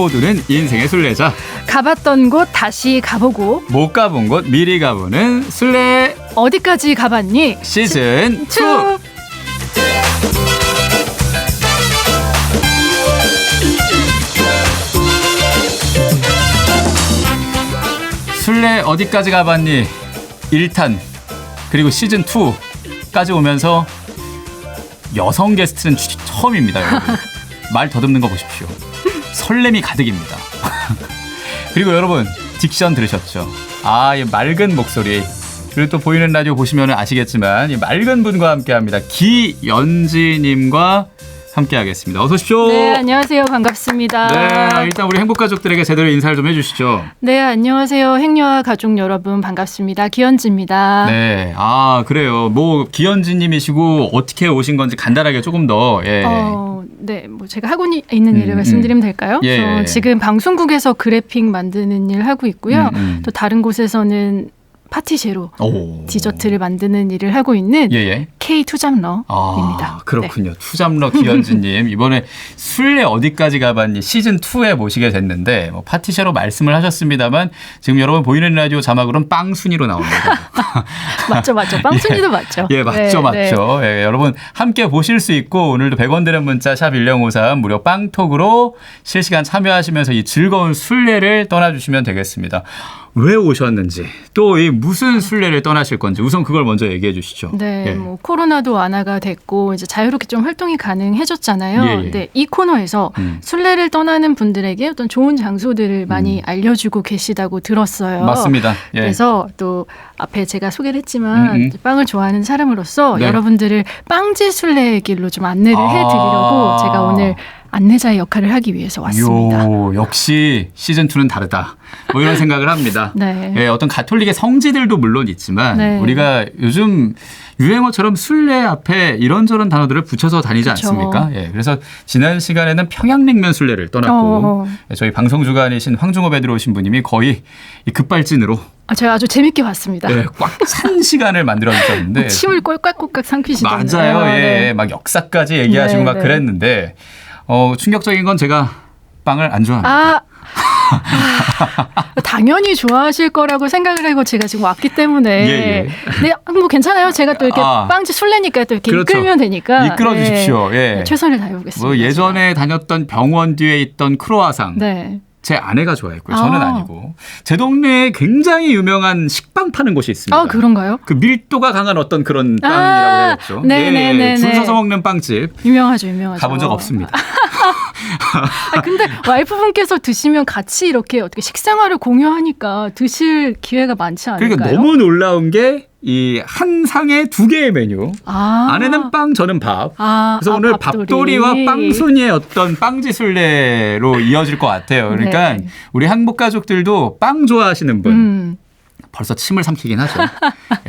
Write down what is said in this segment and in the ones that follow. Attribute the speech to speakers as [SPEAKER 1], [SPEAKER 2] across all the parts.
[SPEAKER 1] 모두는 인생의 순례자.
[SPEAKER 2] 가봤던 곳 다시 가보고
[SPEAKER 1] 못 가본 곳 미리 가보는 순례.
[SPEAKER 2] 어디까지 가봤니?
[SPEAKER 1] 시즌 2. 순례 어디까지 가봤니? 1탄 그리고 시즌 2까지 오면서 여성 게스트는 처음입니다. 여러분. 말 더듬는 거 보십시오. 설렘이 가득입니다. 그리고 여러분 딕션 들으셨죠? 이 맑은 목소리. 그리고 또 보이는 라디오 보시면 아시겠지만 이 맑은 분과 함께합니다. 기연지님과 함께하겠습니다. 어서 오십시오.
[SPEAKER 2] 네, 안녕하세요. 반갑습니다.
[SPEAKER 1] 네, 일단 우리 행복가족들에게 제대로 인사를 좀 해주시죠.
[SPEAKER 2] 네, 안녕하세요. 행여와 가족 여러분 반갑습니다. 기연지입니다.
[SPEAKER 1] 네, 그래요. 뭐 기연지님이시고 어떻게 오신 건지 간단하게 조금 더. 예.
[SPEAKER 2] 네, 뭐 제가 하고 있는 일을 말씀드리면 될까요?
[SPEAKER 1] 예.
[SPEAKER 2] 지금 방송국에서 그래픽 만드는 일 하고 있고요. 또 다른 곳에서는 파티제로 디저트를 만드는 일을 하고 있는 K 투잡러입니다.
[SPEAKER 1] 그렇군요. 네. 투잡러 기연지님 이번에 순례 어디까지 가봤니 시즌2에 모시게 됐는데 파티제로 말씀을 하셨습니다만 지금 여러분 보이는 라디오 자막으로는 빵순이로 나옵니다.
[SPEAKER 2] 맞죠. 빵순이도 맞죠.
[SPEAKER 1] 예, 맞죠. 예, 여러분 함께 보실 수 있고 오늘도 100원 드는 문자 샵 1053 무료 빵톡으로 실시간 참여하시면서 이 즐거운 순례를 떠나주시면 되겠습니다. 왜 오셨는지 또 이 무슨 순례를 떠나실 건지 우선 그걸 먼저 얘기해 주시죠.
[SPEAKER 2] 네, 예. 뭐 코로나도 완화가 됐고 이제 자유롭게 좀 활동이 가능해졌잖아요. 네, 이 코너에서 순례를 떠나는 분들에게 어떤 좋은 장소들을 많이 알려주고 계시다고 들었어요.
[SPEAKER 1] 맞습니다. 예.
[SPEAKER 2] 그래서 또 앞에 제가 소개를 했지만 빵을 좋아하는 사람으로서 여러분들을 빵지 순례의 길로 좀 안내를 해드리려고 제가 오늘 안내자의 역할을 하기 위해서 왔습니다.
[SPEAKER 1] 역시 시즌2는 다르다. 뭐 이런 생각을 합니다.
[SPEAKER 2] 네.
[SPEAKER 1] 예, 어떤 가톨릭의 성지들도 물론 있지만 우리가 요즘 유행어처럼 순례 앞에 이런저런 단어들을 붙여서 다니지 않습니까? 예, 그래서 지난 시간에는 평양냉면 순례를 떠났고 저희 방송 주간이신 황중업에 들어오신 분님이 거의 이 급발진으로
[SPEAKER 2] 제가 아주 재밌게 봤습니다.
[SPEAKER 1] 네, 꽉 찬 시간을 만들어 주셨는데
[SPEAKER 2] 침을 꼴깍꼴깍 삼키시던데요.
[SPEAKER 1] 맞아요. 예, 막 역사까지 얘기하시고 막 그랬는데 충격적인 건 제가 빵을 안 좋아합니다.
[SPEAKER 2] 당연히 좋아하실 거라고 생각을 하고 제가 지금 왔기 때문에 네, 뭐 괜찮아요. 제가 또 이렇게 빵집 술래니까 또 이렇게 이끌면 되니까
[SPEAKER 1] 이끌어 주십시오.
[SPEAKER 2] 네, 최선을 다해보겠습니다.
[SPEAKER 1] 뭐 예전에 다녔던 병원 뒤에 있던 크로아상. 제 아내가 좋아했고요. 저는 아니고. 제 동네에 굉장히 유명한 식빵 파는 곳이 있습니다.
[SPEAKER 2] 그런가요?
[SPEAKER 1] 그 밀도가 강한 어떤 그런 빵이라고 해야겠죠.
[SPEAKER 2] 네네네.
[SPEAKER 1] 줄 서서 먹는 빵집.
[SPEAKER 2] 유명하죠.
[SPEAKER 1] 가본 적 없습니다.
[SPEAKER 2] 근데 와이프분께서 드시면 같이 이렇게 어떻게 식생활을 공유하니까 드실 기회가 많지 않을까요?
[SPEAKER 1] 그러니까 너무 놀라운 게 이 한 상에 2개의 메뉴. 아내는 빵, 저는 밥. 그래서 오늘 밥돌이와 빵순이의 어떤 빵지순례로 이어질 것 같아요. 그러니까 우리 한복가족들도 빵 좋아하시는 분. 벌써 침을 삼키긴 하죠.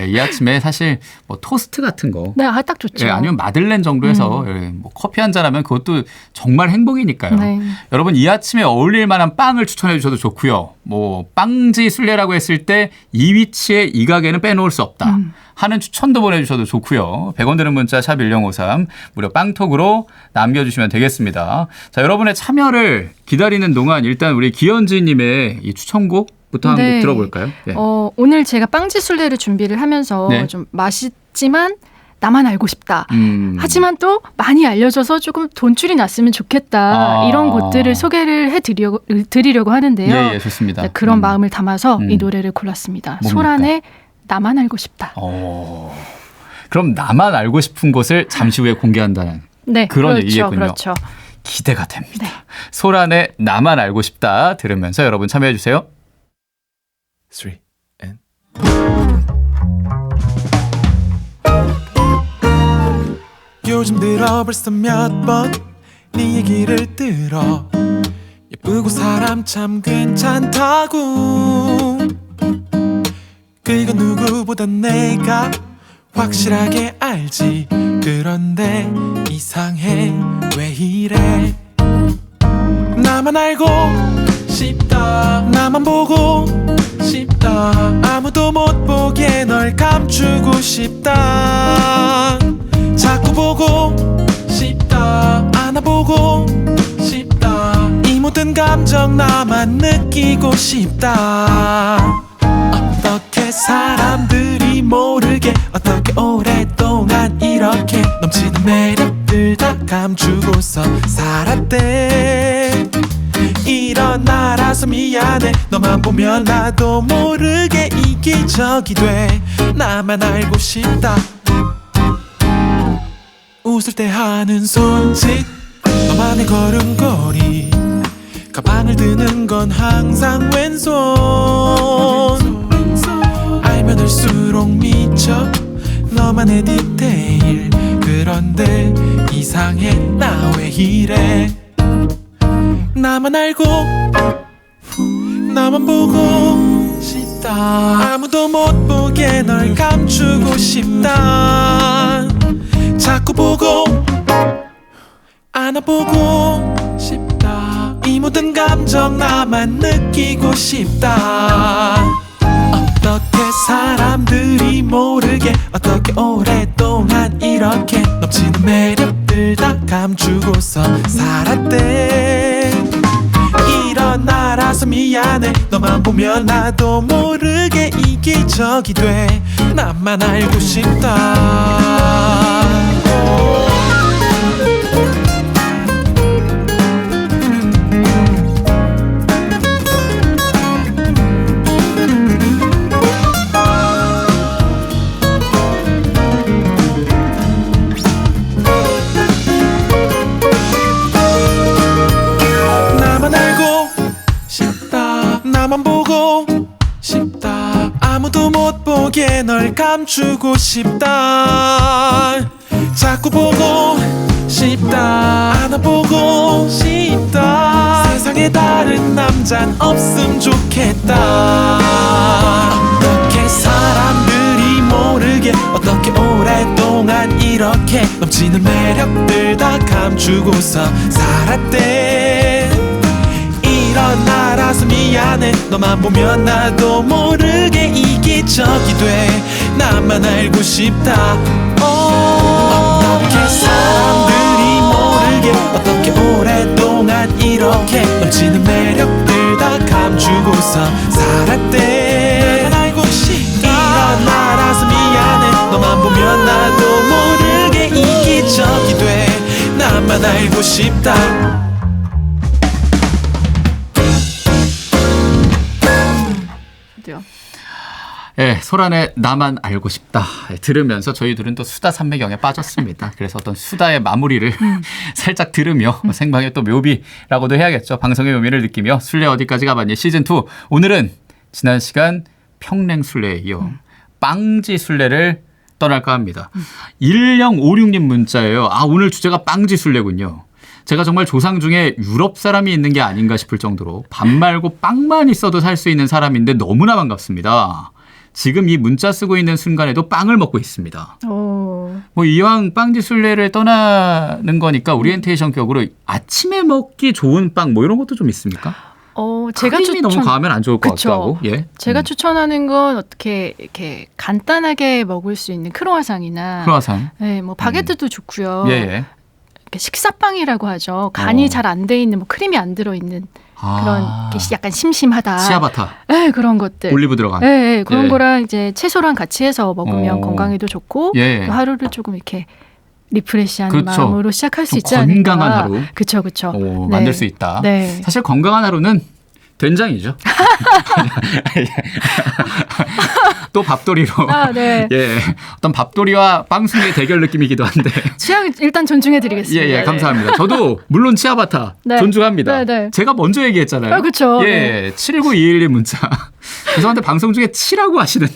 [SPEAKER 1] 이 아침에 사실 뭐 토스트 같은 거.
[SPEAKER 2] 네, 딱 좋죠.
[SPEAKER 1] 아니면 마들렌 정도 해서 뭐 커피 한 잔 하면 그것도 정말 행복이니까요. 여러분 이 아침에 어울릴 만한 빵을 추천해 주셔도 좋고요. 뭐 빵지 순례라고 했을 때 이 위치에 이 가게는 빼놓을 수 없다 하는 추천도 보내주셔도 좋고요. 100원 드는 문자 샵 1053 무료 빵톡으로 남겨주시면 되겠습니다. 자, 여러분의 참여를 기다리는 동안 일단 우리 기연지님의 이 추천곡 부터 한 곡 들어볼까요? 네.
[SPEAKER 2] 오늘 제가 빵지 순례를 준비를 하면서 좀 맛있지만 나만 알고 싶다. 하지만 또 많이 알려져서 조금 돈줄이 났으면 좋겠다. 이런 곳들을 소개를 해드리려고 하는데요.
[SPEAKER 1] 예, 좋습니다.
[SPEAKER 2] 네, 그런 마음을 담아서 이 노래를 골랐습니다.
[SPEAKER 1] 뭡니까?
[SPEAKER 2] 소란의 나만 알고 싶다.
[SPEAKER 1] 그럼 나만 알고 싶은 곳을 잠시 후에 공개한다는 그런 얘기겠군요.
[SPEAKER 2] 그렇죠.
[SPEAKER 1] 기대가 됩니다. 소란의 나만 알고 싶다 들으면서 여러분 참여해 주세요.
[SPEAKER 3] 3 and 요즘 들어 벌써 몇 번 네 얘기를 들어 예쁘고 사람 참 괜찮다고 그건 누구보다 내가 확실하게 알지 그런데 이상해 왜 이래 나만 알고 싶다 나만 보고 싶다 아무도 못 보게 널 감추고 싶다 자꾸 보고 싶다 안아보고 싶다 이 모든 모든 감정 나만 느끼고 싶다. 어떻게 사람들이 모르게 어떻게 오랫동안 이렇게 넘치는 매력들 다 감추고서 살았대. 일어나라서 미안해. 너만 보면 나도 모르게 이기적이 돼. 나만 알고 싶다. 웃을 때 하는 손짓, 너만의 걸음걸이, 가방을 드는 건 항상 왼손. 알면 알수록 미쳐 너만의 디테일. 그런데 이상해 나 왜 이래. 나만 알고 나만 보고 싶다. 아무도 못 보게 널 감추고 싶다. 자꾸 보고 안아보고 싶다. 이 모든 감정 나만 느끼고 싶다. 어떻게 사람들이 모르게 어떻게 오랫동안 이렇게 넘치는 매력들 다 감추고서 살았대. 일어나라서 미안해. 너만 보면 나도 모르게 이기적이 돼. 나만 알고 싶다. 나만 보고 싶다. 아무도 못 보게 널 감추고 싶다. 자꾸 보고 싶다. 안아보고 싶다. 세상에 다른 남잔 없음 좋겠다. 어떻게 사람들이 모르게 어떻게 오랫동안 이렇게 넘치는 매력들 다 감추고서 살았대. 일어나라서 미안해. 너만 보면 나도 모르게 이기적이 돼. 나만 알고 싶다. 어떻게 사람들이 모르게 어떻게 오랫동안 이렇게 넘치는 매력들 다 감추고서 살았대. 나만 알고 싶다. 일어나라서 미안해. 너만 보면 나도 모르게 이기적이 돼. 나만 알고 싶다.
[SPEAKER 1] 예, 소란의 나만 알고 싶다 들으면서 저희들은 또 수다 산매경에 빠졌습니다. 그래서 어떤 수다의 마무리를 살짝 들으며 생방의 또 묘비라고도 해야겠죠. 방송의 묘미를 느끼며 술래 어디까지 가봤니 시즌2. 오늘은 지난 시간 평냉술래에 이어 빵지 술래를 떠날까 합니다. 1056님 문자예요. 아, 오늘 주제가 빵지 술래군요. 제가 정말 조상 중에 유럽 사람이 있는 게 아닌가 싶을 정도로 밥 말고 빵만 있어도 살 수 있는 사람인데 너무나 반갑습니다. 지금 이 문자 쓰고 있는 순간에도 빵을 먹고 있습니다. 뭐 이왕 빵지 술래를 떠나는 거니까 오리엔테이션 격으로 아침에 먹기 좋은 빵 뭐 이런 것도 좀 있습니까?
[SPEAKER 2] 제가
[SPEAKER 1] 크림이 너무 과하면 안 좋을 것 같기도 하고. 예.
[SPEAKER 2] 제가 추천하는 건 어떻게 이렇게 간단하게 먹을 수 있는 크로와상이나
[SPEAKER 1] 크로와상.
[SPEAKER 2] 네, 뭐 바게트도 좋고요.
[SPEAKER 1] 예.
[SPEAKER 2] 식사빵이라고 하죠. 간이 잘 안 돼 있는 뭐 크림이 안 들어 있는 그런 약간 심심하다.
[SPEAKER 1] 치아바타.
[SPEAKER 2] 네, 그런 것들.
[SPEAKER 1] 올리브 들어간.
[SPEAKER 2] 네, 그런 거랑 이제 채소랑 같이 해서 먹으면 건강에도 좋고
[SPEAKER 1] 예.
[SPEAKER 2] 또 하루를 조금 이렇게 리프레시한
[SPEAKER 1] 그렇죠.
[SPEAKER 2] 마음으로 시작할 수 있지 않을까.
[SPEAKER 1] 건강한 하루.
[SPEAKER 2] 그렇죠.
[SPEAKER 1] 네. 만들 수 있다.
[SPEAKER 2] 네.
[SPEAKER 1] 사실 건강한 하루는 된장이죠. 또 밥도리로.
[SPEAKER 2] 네.
[SPEAKER 1] 예, 어떤 밥도리와 빵순이의 대결 느낌이기도 한데.
[SPEAKER 2] 취향 일단 존중해드리겠습니다.
[SPEAKER 1] 예, 감사합니다. 저도 물론 치아바타 존중합니다. 제가 먼저 얘기했잖아요.
[SPEAKER 2] 그렇죠.
[SPEAKER 1] 예, 79212 문자. 죄송한데 방송 중에 치라고 하시는데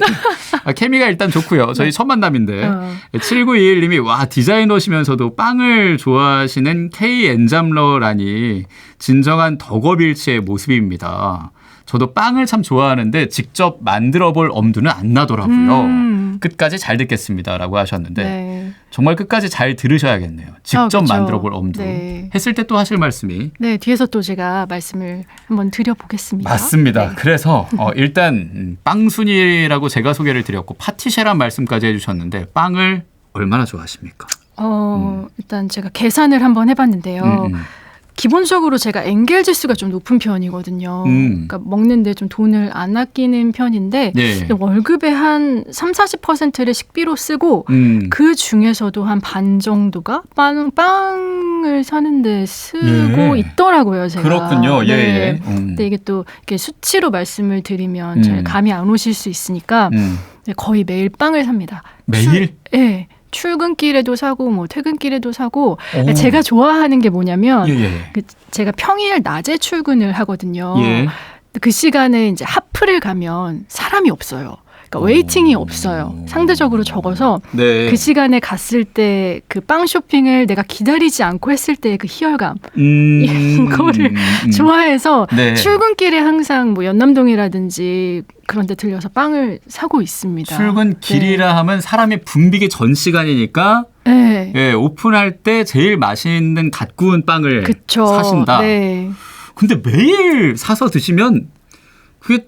[SPEAKER 1] 케미가 일단 좋고요. 저희 첫 만남인데 7921님이 와 디자이너시면서도 빵을 좋아하시는 K엔잠러라니 진정한 덕업일치의 모습입니다. 저도 빵을 참 좋아하는데 직접 만들어 볼 엄두는 안 나더라고요. 끝까지 잘 듣겠습니다라고 하셨는데 정말 끝까지 잘 들으셔야겠네요. 직접 만들어 볼 엄두. 했을 때 또 하실 말씀이.
[SPEAKER 2] 네, 뒤에서 또 제가 말씀을 한번 드려보겠습니다.
[SPEAKER 1] 맞습니다. 그래서 일단 빵순이라고 제가 소개를 드렸고 파티셰란 말씀까지 해주셨는데 빵을 얼마나 좋아하십니까?
[SPEAKER 2] 일단 제가 계산을 한번 해봤는데요. 기본적으로 제가 엔겔 지수가 좀 높은 편이거든요. 그러니까 먹는데 좀 돈을 안 아끼는 편인데
[SPEAKER 1] 네.
[SPEAKER 2] 월급의 한 30-40%를 식비로 쓰고 그 중에서도 한 반 정도가 빵을 사는데 쓰고 있더라고요. 제가.
[SPEAKER 1] 그렇군요. 예.
[SPEAKER 2] 네. 근데 이게 또 이렇게 수치로 말씀을 드리면 잘 감이 안 오실 수 있으니까 거의 매일 빵을 삽니다.
[SPEAKER 1] 매일?
[SPEAKER 2] 네. 출근길에도 사고 뭐 퇴근길에도 사고 제가 좋아하는 게 뭐냐면 제가 평일 낮에 출근을 하거든요.
[SPEAKER 1] 예.
[SPEAKER 2] 그 시간에 이제 하프를 가면 사람이 없어요. 그러니까 웨이팅이 없어요. 상대적으로 적어서
[SPEAKER 1] 네.
[SPEAKER 2] 그 시간에 갔을 때 그 빵 쇼핑을 내가 기다리지 않고 했을 때의 그 희열감 이거를 좋아해서
[SPEAKER 1] 네.
[SPEAKER 2] 출근길에 항상 뭐 연남동이라든지 그런 데 들려서 빵을 사고 있습니다.
[SPEAKER 1] 출근길이라
[SPEAKER 2] 네.
[SPEAKER 1] 하면 사람이 붐비기 전 시간이니까
[SPEAKER 2] 네.
[SPEAKER 1] 예, 오픈할 때 제일 맛있는 갓 구운 빵을
[SPEAKER 2] 그쵸.
[SPEAKER 1] 사신다.
[SPEAKER 2] 네.
[SPEAKER 1] 근데 매일 사서 드시면 그게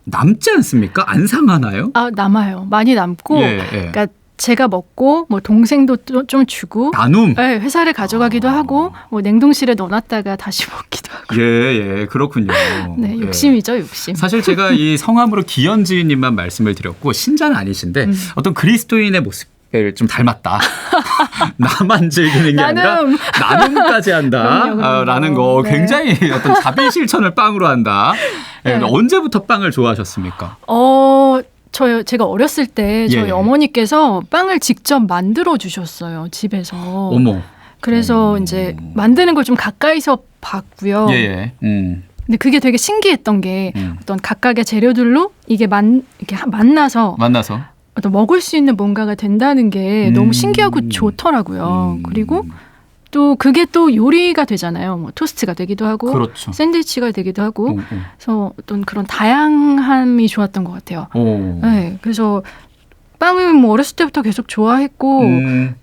[SPEAKER 1] 남지 않습니까? 안 상하나요?
[SPEAKER 2] 아, 남아요. 많이 남고.
[SPEAKER 1] 예.
[SPEAKER 2] 그러니까 제가 먹고 뭐 동생도 좀 주고
[SPEAKER 1] 나눔.
[SPEAKER 2] 네, 회사를 가져가기도 하고 뭐 냉동실에 넣어놨다가 다시 먹기도 하고.
[SPEAKER 1] 예, 그렇군요.
[SPEAKER 2] 네, 욕심이죠, 욕심.
[SPEAKER 1] 사실 제가 이 성함으로 기현지님만 말씀을 드렸고 신자는 아니신데 어떤 그리스도인의 모습을 좀 닮았다. 나만 즐기는 게 아니라 나눔까지 한다.
[SPEAKER 2] 그럼요.
[SPEAKER 1] 라는 거
[SPEAKER 2] 네.
[SPEAKER 1] 굉장히 어떤 자비 실천을 빵으로 한다. 네.
[SPEAKER 2] 네.
[SPEAKER 1] 언제부터 빵을 좋아하셨습니까?
[SPEAKER 2] 제가 어렸을 때 저희 어머니께서 빵을 직접 만들어 주셨어요, 집에서.
[SPEAKER 1] 어머.
[SPEAKER 2] 그래서 이제 만드는 걸 좀 가까이서 봤고요.
[SPEAKER 1] 예.
[SPEAKER 2] 근데 그게 되게 신기했던 게 어떤 각각의 재료들로 이게 이렇게 만나서 어떤 먹을 수 있는 뭔가가 된다는 게 너무 신기하고 좋더라고요. 그리고 또 그게 또 요리가 되잖아요. 뭐 토스트가 되기도 하고,
[SPEAKER 1] 그렇죠.
[SPEAKER 2] 샌드위치가 되기도 하고, 그래서 어떤 그런 다양함이 좋았던 것 같아요. 네, 그래서 빵을 뭐 어렸을 때부터 계속 좋아했고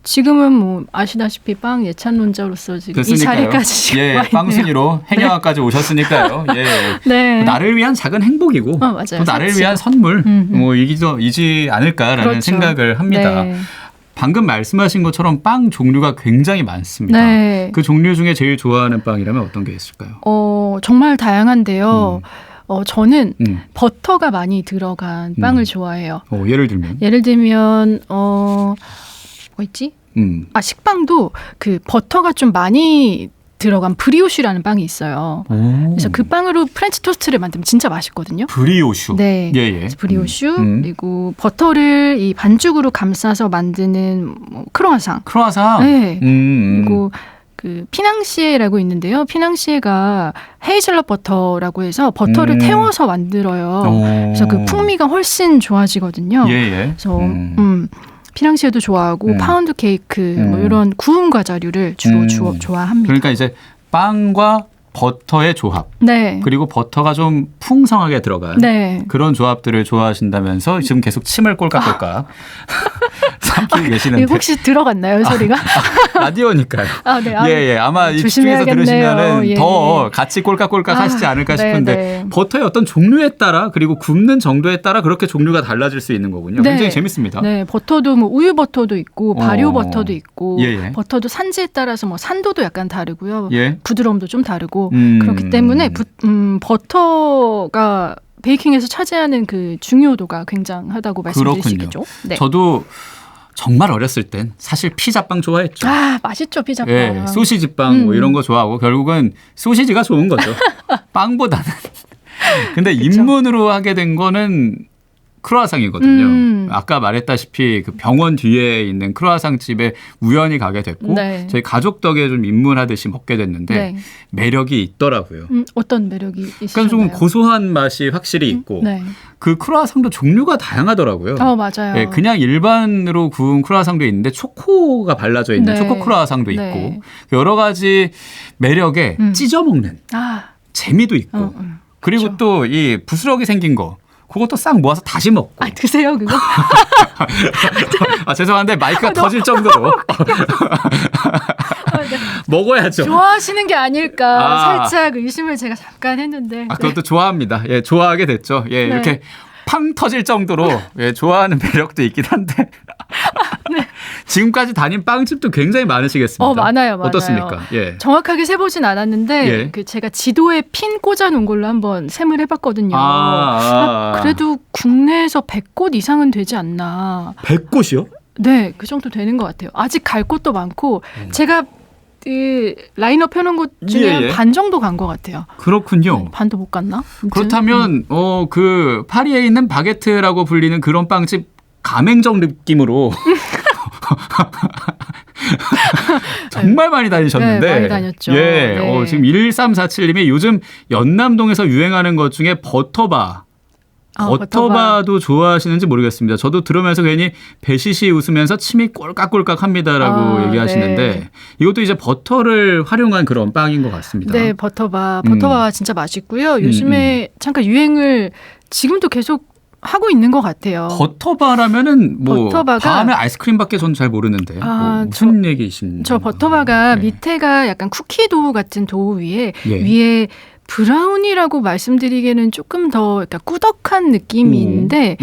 [SPEAKER 2] 지금은 뭐 아시다시피 빵 예찬론자로서 지금 이 자리까지
[SPEAKER 1] 와 있네요. 빵순이로 행여까지 오셨으니까요. 예.
[SPEAKER 2] 네.
[SPEAKER 1] 나를 위한 작은 행복이고
[SPEAKER 2] 맞아요.
[SPEAKER 1] 또 나를 위한 선물 뭐 이지 않을까라는
[SPEAKER 2] 그렇죠.
[SPEAKER 1] 생각을 합니다.
[SPEAKER 2] 네.
[SPEAKER 1] 방금 말씀하신 것처럼 빵 종류가 굉장히 많습니다.
[SPEAKER 2] 네.
[SPEAKER 1] 그 종류 중에 제일 좋아하는 빵이라면 어떤 게 있을까요?
[SPEAKER 2] 정말 다양한데요. 저는 버터가 많이 들어간 빵을 좋아해요.
[SPEAKER 1] 예를 들면
[SPEAKER 2] 뭐 있지? 식빵도 그 버터가 좀 많이 들어간 브리오슈라는 빵이 있어요. 그래서 그 빵으로 프렌치 토스트를 만들면 진짜 맛있거든요.
[SPEAKER 1] 브리오슈.
[SPEAKER 2] 네.
[SPEAKER 1] 예.
[SPEAKER 2] 브리오슈 그리고 버터를 이 반죽으로 감싸서 만드는 뭐 크로아상. 네. 그리고 그 피낭시에라고 있는데요. 피낭시에가 헤이즐넛 버터라고 해서 버터를 태워서 만들어요. 그래서 그 풍미가 훨씬 좋아지거든요. 그래서 피낭시에도 좋아하고 파운드 케이크 뭐 이런 구운 과자류를 주로 좋아합니다.
[SPEAKER 1] 그러니까 이제 빵과 버터의 조합.
[SPEAKER 2] 네.
[SPEAKER 1] 그리고 버터가 좀 풍성하게 들어간 그런 조합들을 좋아하신다면서 지금 계속 침을 꼴깍꼴깍 삼키고 계시는데.
[SPEAKER 2] 혹시 들어갔나요, 소리가?
[SPEAKER 1] 라디오니까요.
[SPEAKER 2] 네.
[SPEAKER 1] 아마 이쪽에서 들으시면은 더 같이 꼴깍꼴깍 하시지 않을까 싶은데 버터의 어떤 종류에 따라 그리고 굽는 정도에 따라 그렇게 종류가 달라질 수 있는 거군요. 굉장히 재밌습니다.
[SPEAKER 2] 네, 버터도 뭐 우유 버터도 있고 발효 버터도 있고 버터도 산지에 따라서 뭐 산도도 약간 다르고요. 부드러움도 좀 다르고 그렇기 때문에 버터가 베이킹에서 차지하는 그 중요도가 굉장하다고 말씀드릴 수 있겠죠. 네.
[SPEAKER 1] 저도 정말 어렸을 땐 사실 피자빵 좋아했죠.
[SPEAKER 2] 맛있죠, 피자빵.
[SPEAKER 1] 소시지빵 뭐 이런 거 좋아하고 결국은 소시지가 좋은 거죠. 빵보다는. 근데 입문으로 하게 된 거는 크루아상이거든요. 아까 말했다시피 그 병원 뒤에 있는 크루아상 집에 우연히 가게 됐고 저희 가족 덕에 좀 입문하듯이 먹게 됐는데 매력이 있더라고요.
[SPEAKER 2] 어떤 매력이 있으셨나요?
[SPEAKER 1] 그러니까 좀 고소한 맛이 확실히 있고 그 크루아상도 종류가 다양하더라고요.
[SPEAKER 2] 맞아요.
[SPEAKER 1] 그냥 일반으로 구운 크루아상도 있는데 초코가 발라져 있는 초코 크루아상도 있고 여러 가지 매력에 찢어 먹는 재미도 있고 그리고 또 이 부스러기 생긴 거 그것도 싹 모아서 다시 먹고.
[SPEAKER 2] 드세요, 그거?
[SPEAKER 1] 죄송한데 마이크가 터질 정도로. 먹어야죠.
[SPEAKER 2] 좋아하시는 게 아닐까 살짝 의심을 제가 잠깐 했는데.
[SPEAKER 1] 그것도 좋아합니다. 좋아하게 됐죠. 이렇게 팡 터질 정도로 좋아하는 매력도 있긴 한데 지금까지 다닌 빵집도 굉장히 많으시겠습니다.
[SPEAKER 2] 많아요.
[SPEAKER 1] 어떻습니까? 예.
[SPEAKER 2] 정확하게 세보진 않았는데
[SPEAKER 1] 예.
[SPEAKER 2] 그 제가 지도에 핀 꽂아놓은 걸로 한번 셈을 해봤거든요. 그래도 국내에서 100곳 이상은 되지 않나.
[SPEAKER 1] 100곳이요?
[SPEAKER 2] 네, 그 정도 되는 것 같아요. 아직 갈 곳도 많고 제가 그 라인업 해놓은 곳 중에 반 정도 간 것 같아요.
[SPEAKER 1] 그렇군요.
[SPEAKER 2] 네, 반도 못 갔나?
[SPEAKER 1] 그렇다면 그 파리에 있는 바게트라고 불리는 그런 빵집 가맹점 느낌으로 정말 많이 다니셨는데.
[SPEAKER 2] 네, 많이 다녔죠.
[SPEAKER 1] 예,
[SPEAKER 2] 네.
[SPEAKER 1] 지금 1347님이 요즘 연남동에서 유행하는 것 중에 버터바. 버터바도 좋아하시는지 모르겠습니다. 저도 들으면서 괜히 배시시 웃으면서 침이 꼴깍꼴깍 합니다라고 얘기하시는데
[SPEAKER 2] 네.
[SPEAKER 1] 이것도 이제 버터를 활용한 그런 빵인 것 같습니다.
[SPEAKER 2] 네, 버터바 진짜 맛있고요. 요즘에 잠깐 유행을 지금도 계속 하고 있는 것 같아요.
[SPEAKER 1] 버터바라면은 바 하면 아이스크림밖에 저는 잘 모르는데 무슨 얘기이신지.
[SPEAKER 2] 저 버터바가
[SPEAKER 1] 네.
[SPEAKER 2] 밑에가 약간 쿠키 도우 같은 도우 위에 브라운이라고 말씀드리기에는 조금 더 약간 꾸덕한 느낌인데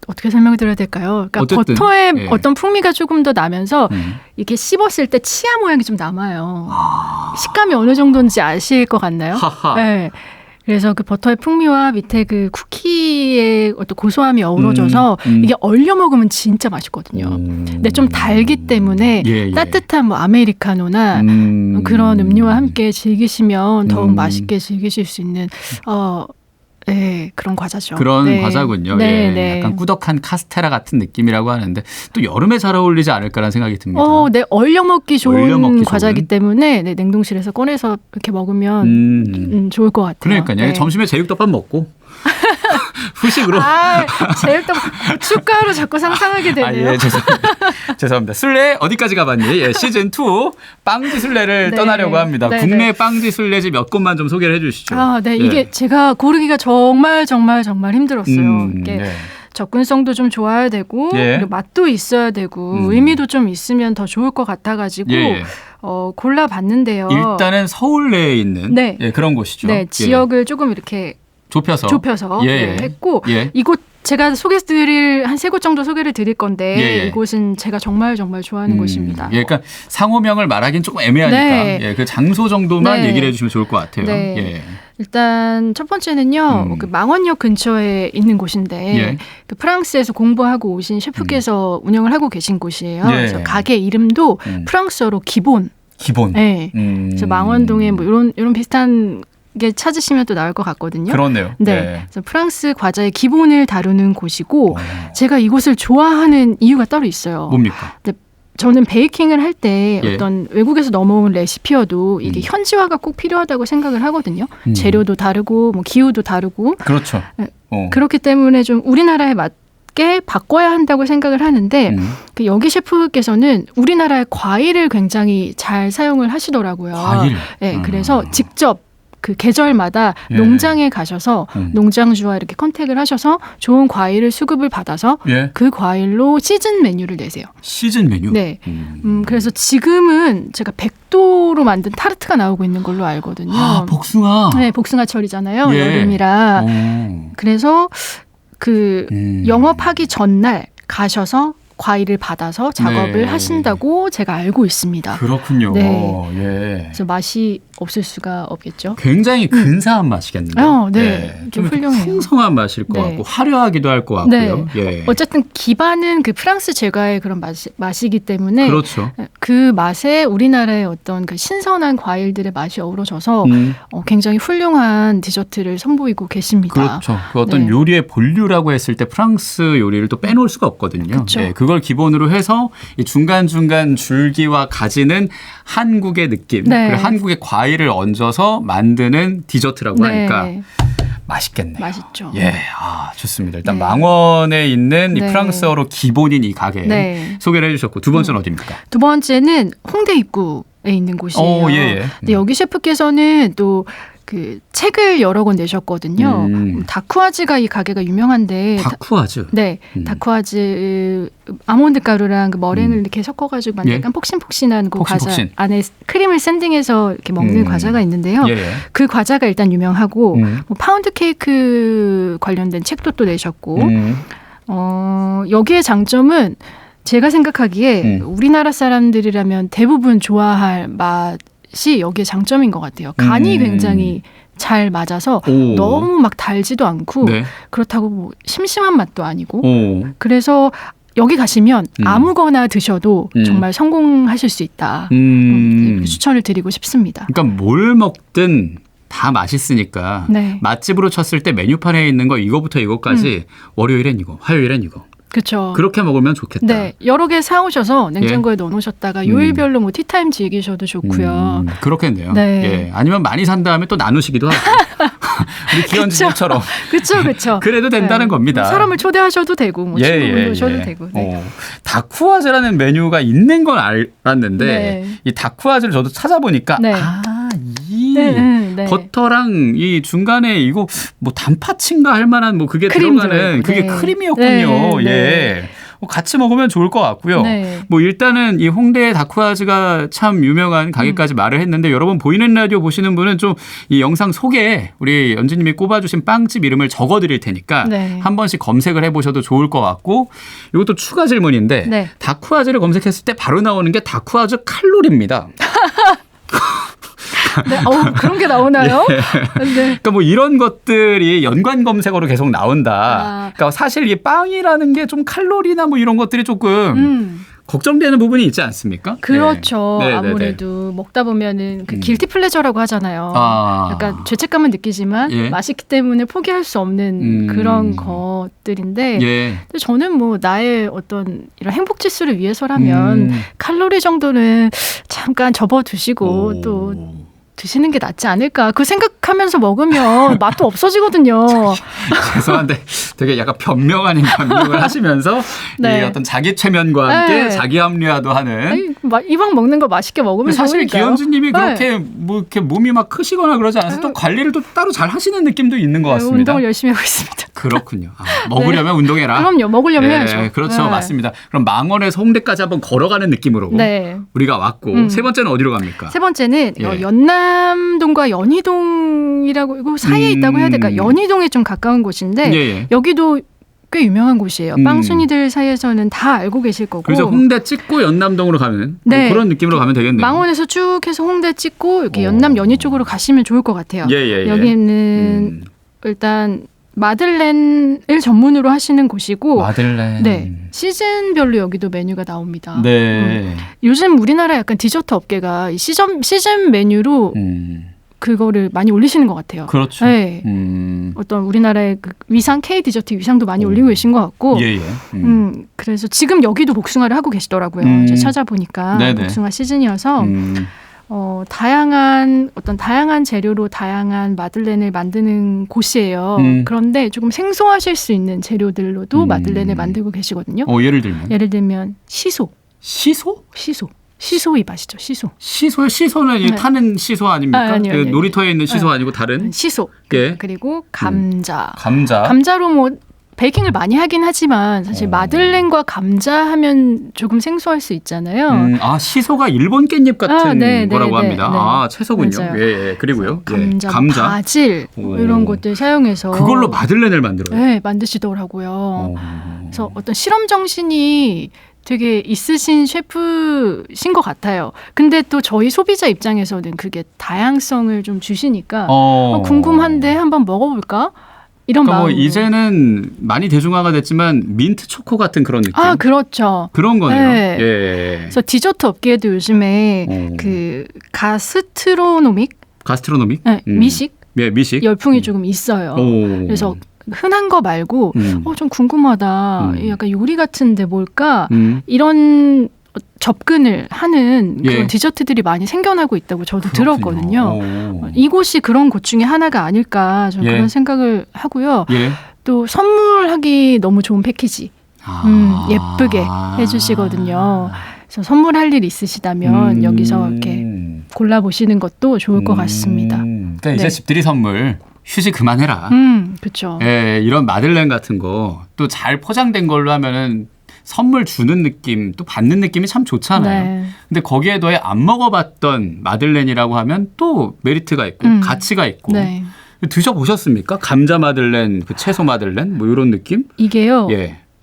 [SPEAKER 2] 어떻게 설명을 드려야 될까요? 그러니까
[SPEAKER 1] 어쨌든,
[SPEAKER 2] 버터의 어떤 풍미가 조금 더 나면서 이렇게 씹었을 때 치아 모양이 좀 남아요. 식감이 어느 정도인지 아실 것 같나요? 네. 그래서 그 버터의 풍미와 밑에 그 쿠키의 어떤 고소함이 어우러져서 이게 얼려 먹으면 진짜 맛있거든요. 근데 좀 달기 때문에 따뜻한 뭐 아메리카노나 그런 음료와 함께 즐기시면 더욱 맛있게 즐기실 수 있는 네, 그런 과자죠.
[SPEAKER 1] 그런 과자군요.
[SPEAKER 2] 네,
[SPEAKER 1] 예, 약간 꾸덕한 카스테라 같은 느낌이라고 하는데 또 여름에 잘 어울리지 않을까라는 생각이 듭니다.
[SPEAKER 2] 네, 얼려 먹기 좋은 과자이기 때문에 냉동실에서 꺼내서 이렇게 먹으면 좋을 것 같아요.
[SPEAKER 1] 그러니까요. 점심에 제육덮밥 먹고 후식으로.
[SPEAKER 2] 제육덮 고춧가루 자꾸 상상하게 되네요.
[SPEAKER 1] 죄송합니다. 술래 어디까지 가봤니? 시즌 2 빵지 술래를 떠나려고 합니다. 국내 빵지 술래집 몇 곳만 좀 소개를 해주시죠.
[SPEAKER 2] 이게 제가 고르기가 정말 힘들었어요. 이게 접근성도 좀 좋아야 되고 그리고 맛도 있어야 되고 의미도 좀 있으면 더 좋을 것 같아가지고 골라봤는데요.
[SPEAKER 1] 일단은 서울 내에 있는 그런 곳이죠.
[SPEAKER 2] 네, 지역을 조금 이렇게 좁혀서 했고 이곳 제가 소개드릴 한 3곳 정도 소개를 드릴 건데 이곳은 제가 정말 좋아하는 곳입니다.
[SPEAKER 1] 그러니까 상호명을 말하기는 조금 애매하니까 그 장소 정도만 얘기를 해주시면 좋을 것 같아요.
[SPEAKER 2] 일단 첫 번째는요. 그 망원역 근처에 있는 곳인데 그 프랑스에서 공부하고 오신 셰프께서 운영을 하고 계신 곳이에요. 그래서 가게 이름도 프랑스어로 기본. 네. 그래서 망원동에 뭐 이런 비슷한 게 찾으시면 또 나올 것 같거든요.
[SPEAKER 1] 그렇네요.
[SPEAKER 2] 그래서 프랑스 과자의 기본을 다루는 곳이고 제가 이곳을 좋아하는 이유가 따로 있어요.
[SPEAKER 1] 뭡니까?
[SPEAKER 2] 저는 베이킹을 할 때 어떤 외국에서 넘어온 레시피여도 이게 현지화가 꼭 필요하다고 생각을 하거든요. 재료도 다르고 뭐 기후도 다르고.
[SPEAKER 1] 그렇죠.
[SPEAKER 2] 그렇기 때문에 좀 우리나라에 맞게 바꿔야 한다고 생각을 하는데 그 여기 셰프께서는 우리나라의 과일을 굉장히 잘 사용을 하시더라고요.
[SPEAKER 1] 과일?
[SPEAKER 2] 그래서 직접 그 계절마다 농장에 가셔서 농장주와 이렇게 컨택을 하셔서 좋은 과일을 수급을 받아서 그 과일로 시즌 메뉴를 내세요.
[SPEAKER 1] 시즌 메뉴?
[SPEAKER 2] 네. 그래서 지금은 제가 100도로 만든 타르트가 나오고 있는 걸로 알거든요.
[SPEAKER 1] 복숭아.
[SPEAKER 2] 네, 복숭아철이잖아요. 여름이라. 그래서 그 영업하기 전날 가셔서 과일을 받아서 작업을 하신다고 제가 알고 있습니다.
[SPEAKER 1] 그렇군요.
[SPEAKER 2] 그래서 맛이 없을 수가 없겠죠.
[SPEAKER 1] 굉장히 근사한 맛이겠네요.
[SPEAKER 2] 좀 훌륭해요.
[SPEAKER 1] 풍성한 맛일 것 같고 화려하기도 할 것 같고요.
[SPEAKER 2] 어쨌든 기반은 그 프랑스 제과의 그런 맛이기 때문에
[SPEAKER 1] 그렇죠.
[SPEAKER 2] 그 맛에 우리나라의 어떤 그 신선한 과일들의 맛이 어우러져서 굉장히 훌륭한 디저트를 선보이고 계십니다.
[SPEAKER 1] 그렇죠. 그 어떤 요리의 본류라고 했을 때 프랑스 요리를 또 빼놓을 수가 없거든요. 그걸 기본으로 해서 중간중간 줄기와 가지는 한국의 느낌, 그리고 한국의 과일을 얹어서 만드는 디저트라고 하니까 맛있겠네요.
[SPEAKER 2] 맛있죠.
[SPEAKER 1] 좋습니다. 일단 망원에 있는 이 프랑스어로 기본인 이 가게 소개를 해주셨고 두 번째는 어디입니까?
[SPEAKER 2] 두 번째는 홍대 입구에 있는 곳이에요. 근데 여기 셰프께서는 또 그 책을 여러 권 내셨거든요. 다쿠아즈가 이 가게가 유명한데
[SPEAKER 1] 다쿠아즈?
[SPEAKER 2] 다쿠아즈 아몬드 가루랑 그 머랭을 이렇게 섞어가지고 만든 약간 폭신폭신한 그 과자 안에 크림을 샌딩해서 이렇게 먹는 과자가 있는데요. 그 과자가 일단 유명하고 뭐 파운드 케이크 관련된 책도 또 내셨고 여기에 장점은 제가 생각하기에 우리나라 사람들이라면 대부분 좋아할 맛이 여기에 장점인 것 같아요. 간이 굉장히 잘 맞아서 너무 막 달지도 않고 네. 그렇다고 뭐 심심한 맛도 아니고 그래서 여기 가시면 아무거나 드셔도 정말 성공하실 수 있다. 추천을 드리고 싶습니다.
[SPEAKER 1] 그러니까 뭘 먹든 다 맛있으니까 네. 맛집으로 쳤을 때 메뉴판에 있는 거 이거부터 이거까지 월요일엔 이거, 화요일엔 이거.
[SPEAKER 2] 그렇죠.
[SPEAKER 1] 그렇게 먹으면 좋겠다.
[SPEAKER 2] 네, 여러 개 사오셔서 냉장고에 넣어놓으셨다가 요일별로 뭐 티타임 즐기셔도 좋고요.
[SPEAKER 1] 그렇겠네요.
[SPEAKER 2] 네.
[SPEAKER 1] 예. 아니면 많이 산 다음에 또 나누시기도 하고. 우리 기현진님처럼.
[SPEAKER 2] 그렇죠.
[SPEAKER 1] 그래도 된다는
[SPEAKER 2] 네.
[SPEAKER 1] 겁니다.
[SPEAKER 2] 사람을 초대하셔도 되고 뭐 친구분도 오셔도 되고. 네.
[SPEAKER 1] 다쿠아즈라는 메뉴가 있는 건 알았는데 네. 이 다쿠아즈를 저도 찾아보니까
[SPEAKER 2] 네.
[SPEAKER 1] 네. 버터랑 이 중간에 이거 뭐 단팥인가 할 만한 뭐 그게 들어가는 그게 크림이었군요. 예. 같이 먹으면 좋을 것 같고요. 네. 뭐 일단은 이 홍대의 다쿠아즈가 참 유명한 가게까지 말을 했는데 여러분 보이는 라디오 보시는 분은 좀 이 영상 속에 우리 연지님이 꼽아주신 빵집 이름을 적어드릴 테니까 네. 한 번씩 검색을 해보셔도 좋을 것 같고 이것도 추가 질문인데 네. 다쿠아즈를 검색했을 때 바로 나오는 게 다쿠아즈 칼로리입니다.
[SPEAKER 2] 네, 그런 게 나오나요?
[SPEAKER 1] 네. 네. 그러니까 뭐 이런 것들이 연관 검색어로 계속 나온다. 그러니까 사실 이 빵이라는 게 좀 칼로리나 뭐 이런 것들이 조금 걱정되는 부분이 있지 않습니까?
[SPEAKER 2] 그렇죠. 네. 아무래도 먹다 보면은 그 길티 플레저라고 하잖아요. 약간 죄책감은 느끼지만 예. 맛있기 때문에 포기할 수 없는 그런 것들인데 예. 저는 뭐 나의 어떤 이런 행복 지수를 위해서라면 칼로리 정도는 잠깐 접어두시고 또 드시는 게 낫지 않을까. 그 생각하면서 먹으면 맛도 없어지거든요.
[SPEAKER 1] 죄송한데 되게 약간 변명 아닌 변명을 하시면서 네. 이 어떤 자기 최면과 함께 네. 자기 합리화도 하는.
[SPEAKER 2] 이왕 먹는 거 맛있게 먹으면
[SPEAKER 1] 사실
[SPEAKER 2] 좋으니까요.
[SPEAKER 1] 기현주님이 그렇게 뭐 이렇게 몸이 막 크시거나 그러지 않아서 또 관리를 또 따로 잘 하시는 느낌도 있는 것 같습니다.
[SPEAKER 2] 운동을 열심히 하고 있습니다.
[SPEAKER 1] 그렇군요. 먹으려면 네. 운동해라.
[SPEAKER 2] 그럼요. 먹으려면 해야죠.
[SPEAKER 1] 그렇죠. 네. 맞습니다. 그럼 망원에서 홍대까지 한번 걸어가는 느낌으로 네. 우리가 왔고 세 번째는 어디로 갑니까?
[SPEAKER 2] 세 번째는 연남동과 연희동이라고 이거 사이에 있다고 해야 될까? 연희동에 좀 가까운 곳인데 여기도 꽤 유명한 곳이에요. 빵순이들 사이에서는 다 알고 계실 거고.
[SPEAKER 1] 그래서 홍대 찍고 연남동으로 가면 네. 뭐 그런 느낌으로 가면 되겠네요.
[SPEAKER 2] 망원에서 쭉 해서 홍대 찍고 이렇게 연남 연희 쪽으로 가시면 좋을 것 같아요. 여기는 일단 마들렌을 전문으로 하시는 곳이고
[SPEAKER 1] 마들렌.
[SPEAKER 2] 네. 시즌별로 여기도 메뉴가 나옵니다.
[SPEAKER 1] 네.
[SPEAKER 2] 요즘 우리나라 약간 디저트 업계가 시즌 메뉴로 그거를 많이 올리시는 것 같아요.
[SPEAKER 1] 그렇죠.
[SPEAKER 2] 네. 어떤 우리나라의 그 위상 K 디저트 위상도 많이 올리고 계신 것 같고. 그래서 지금 여기도 복숭아를 하고 계시더라고요. 제가 찾아보니까 네네. 복숭아 시즌이어서 다양한 재료로 다양한 마들렌을 만드는 곳이에요. 그런데 조금 생소하실 수 있는 재료들로도 마들렌을 만들고 계시거든요. 예를 들면 시소. 시소잎 아시죠?
[SPEAKER 1] 시소요? 시소는 네. 타는 시소 아닙니까? 아니요. 놀이터에 있는 시소 아니고 다른?
[SPEAKER 2] 시소.
[SPEAKER 1] 예.
[SPEAKER 2] 그리고 감자.
[SPEAKER 1] 감자로
[SPEAKER 2] 뭐 베이킹을 많이 하긴 하지만 사실 마들렌과 감자 하면 조금 생소할 수 있잖아요.
[SPEAKER 1] 시소가 일본 깻잎 같은 거라고 합니다. 채소군요. 예. 그리고요.
[SPEAKER 2] 감자, 바질 이런 것들 사용해서
[SPEAKER 1] 그걸로 마들렌을 만들어요.
[SPEAKER 2] 네, 만드시더라고요. 그래서 어떤 실험 정신이 되게 있으신 셰프신 것 같아요. 근데 또 저희 소비자 입장에서는 그게 다양성을 좀 주시니까 궁금한데 한번 먹어볼까? 이런 마음.
[SPEAKER 1] 뭐 이제는 많이 대중화가 됐지만 민트 초코 같은 그런 느낌.
[SPEAKER 2] 그렇죠.
[SPEAKER 1] 그런 거네요.
[SPEAKER 2] 네. 예. 그래서 디저트 업계에도 요즘에 그 가스트로노믹? 네, 미식?
[SPEAKER 1] 예, 미식.
[SPEAKER 2] 열풍이 조금 있어요. 그래서 흔한 거 말고 좀 궁금하다. 약간 요리 같은데 뭘까? 이런 접근을 하는 그런 디저트들이 많이 생겨나고 있다고 저도 들었거든요. 이곳이 그런 곳 중에 하나가 아닐까 저는 그런 생각을 하고요. 또 선물하기 너무 좋은 패키지. 예쁘게 해주시거든요. 그래서 선물할 일 있으시다면 여기서 이렇게 골라보시는 것도 좋을 것 같습니다.
[SPEAKER 1] 그러니까 이제 집들이 선물 휴지 그만해라.
[SPEAKER 2] 그렇죠.
[SPEAKER 1] 예, 이런 마들렌 같은 거 또 잘 포장된 걸로 하면은 선물 주는 느낌, 또 받는 느낌이 참 좋잖아요. 네. 근데 거기에 더해 안 먹어봤던 마들렌이라고 하면 또 메리트가 있고 가치가 있고. 네. 드셔보셨습니까? 감자 마들렌, 그 채소 마들렌 뭐 이런 느낌?
[SPEAKER 2] 이게요.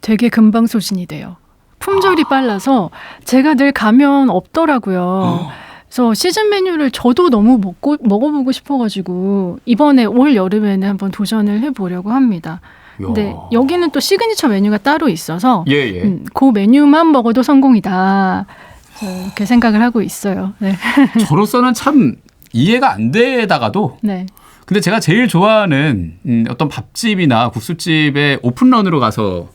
[SPEAKER 2] 되게 금방 소진이 돼요. 품절이 빨라서 제가 늘 가면 없더라고요. 그래서 시즌 메뉴를 저도 너무 먹어보고 싶어가지고 이번에 올 여름에는 한번 도전을 해보려고 합니다. 근데 여기는 또 시그니처 메뉴가 따로 있어서 그 메뉴만 먹어도 성공이다. 이렇게 생각을 하고 있어요. 네.
[SPEAKER 1] 저로서는 참 이해가 안 되다가도
[SPEAKER 2] 네.
[SPEAKER 1] 근데 제가 제일 좋아하는 어떤 밥집이나 국수집에 오픈런으로 가서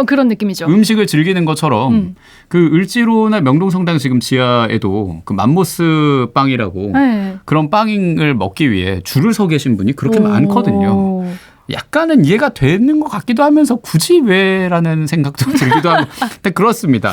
[SPEAKER 2] 그런 느낌이죠.
[SPEAKER 1] 음식을 즐기는 것처럼 그 을지로나 명동성당 지금 지하에도 그 맘모스 빵이라고
[SPEAKER 2] 네. 그런
[SPEAKER 1] 빵을 먹기 위해 줄을 서 계신 분이 그렇게 많거든요. 약간은 이해가 되는 것 같기도 하면서 굳이 왜라는 생각도 들기도 하고 그렇습니다.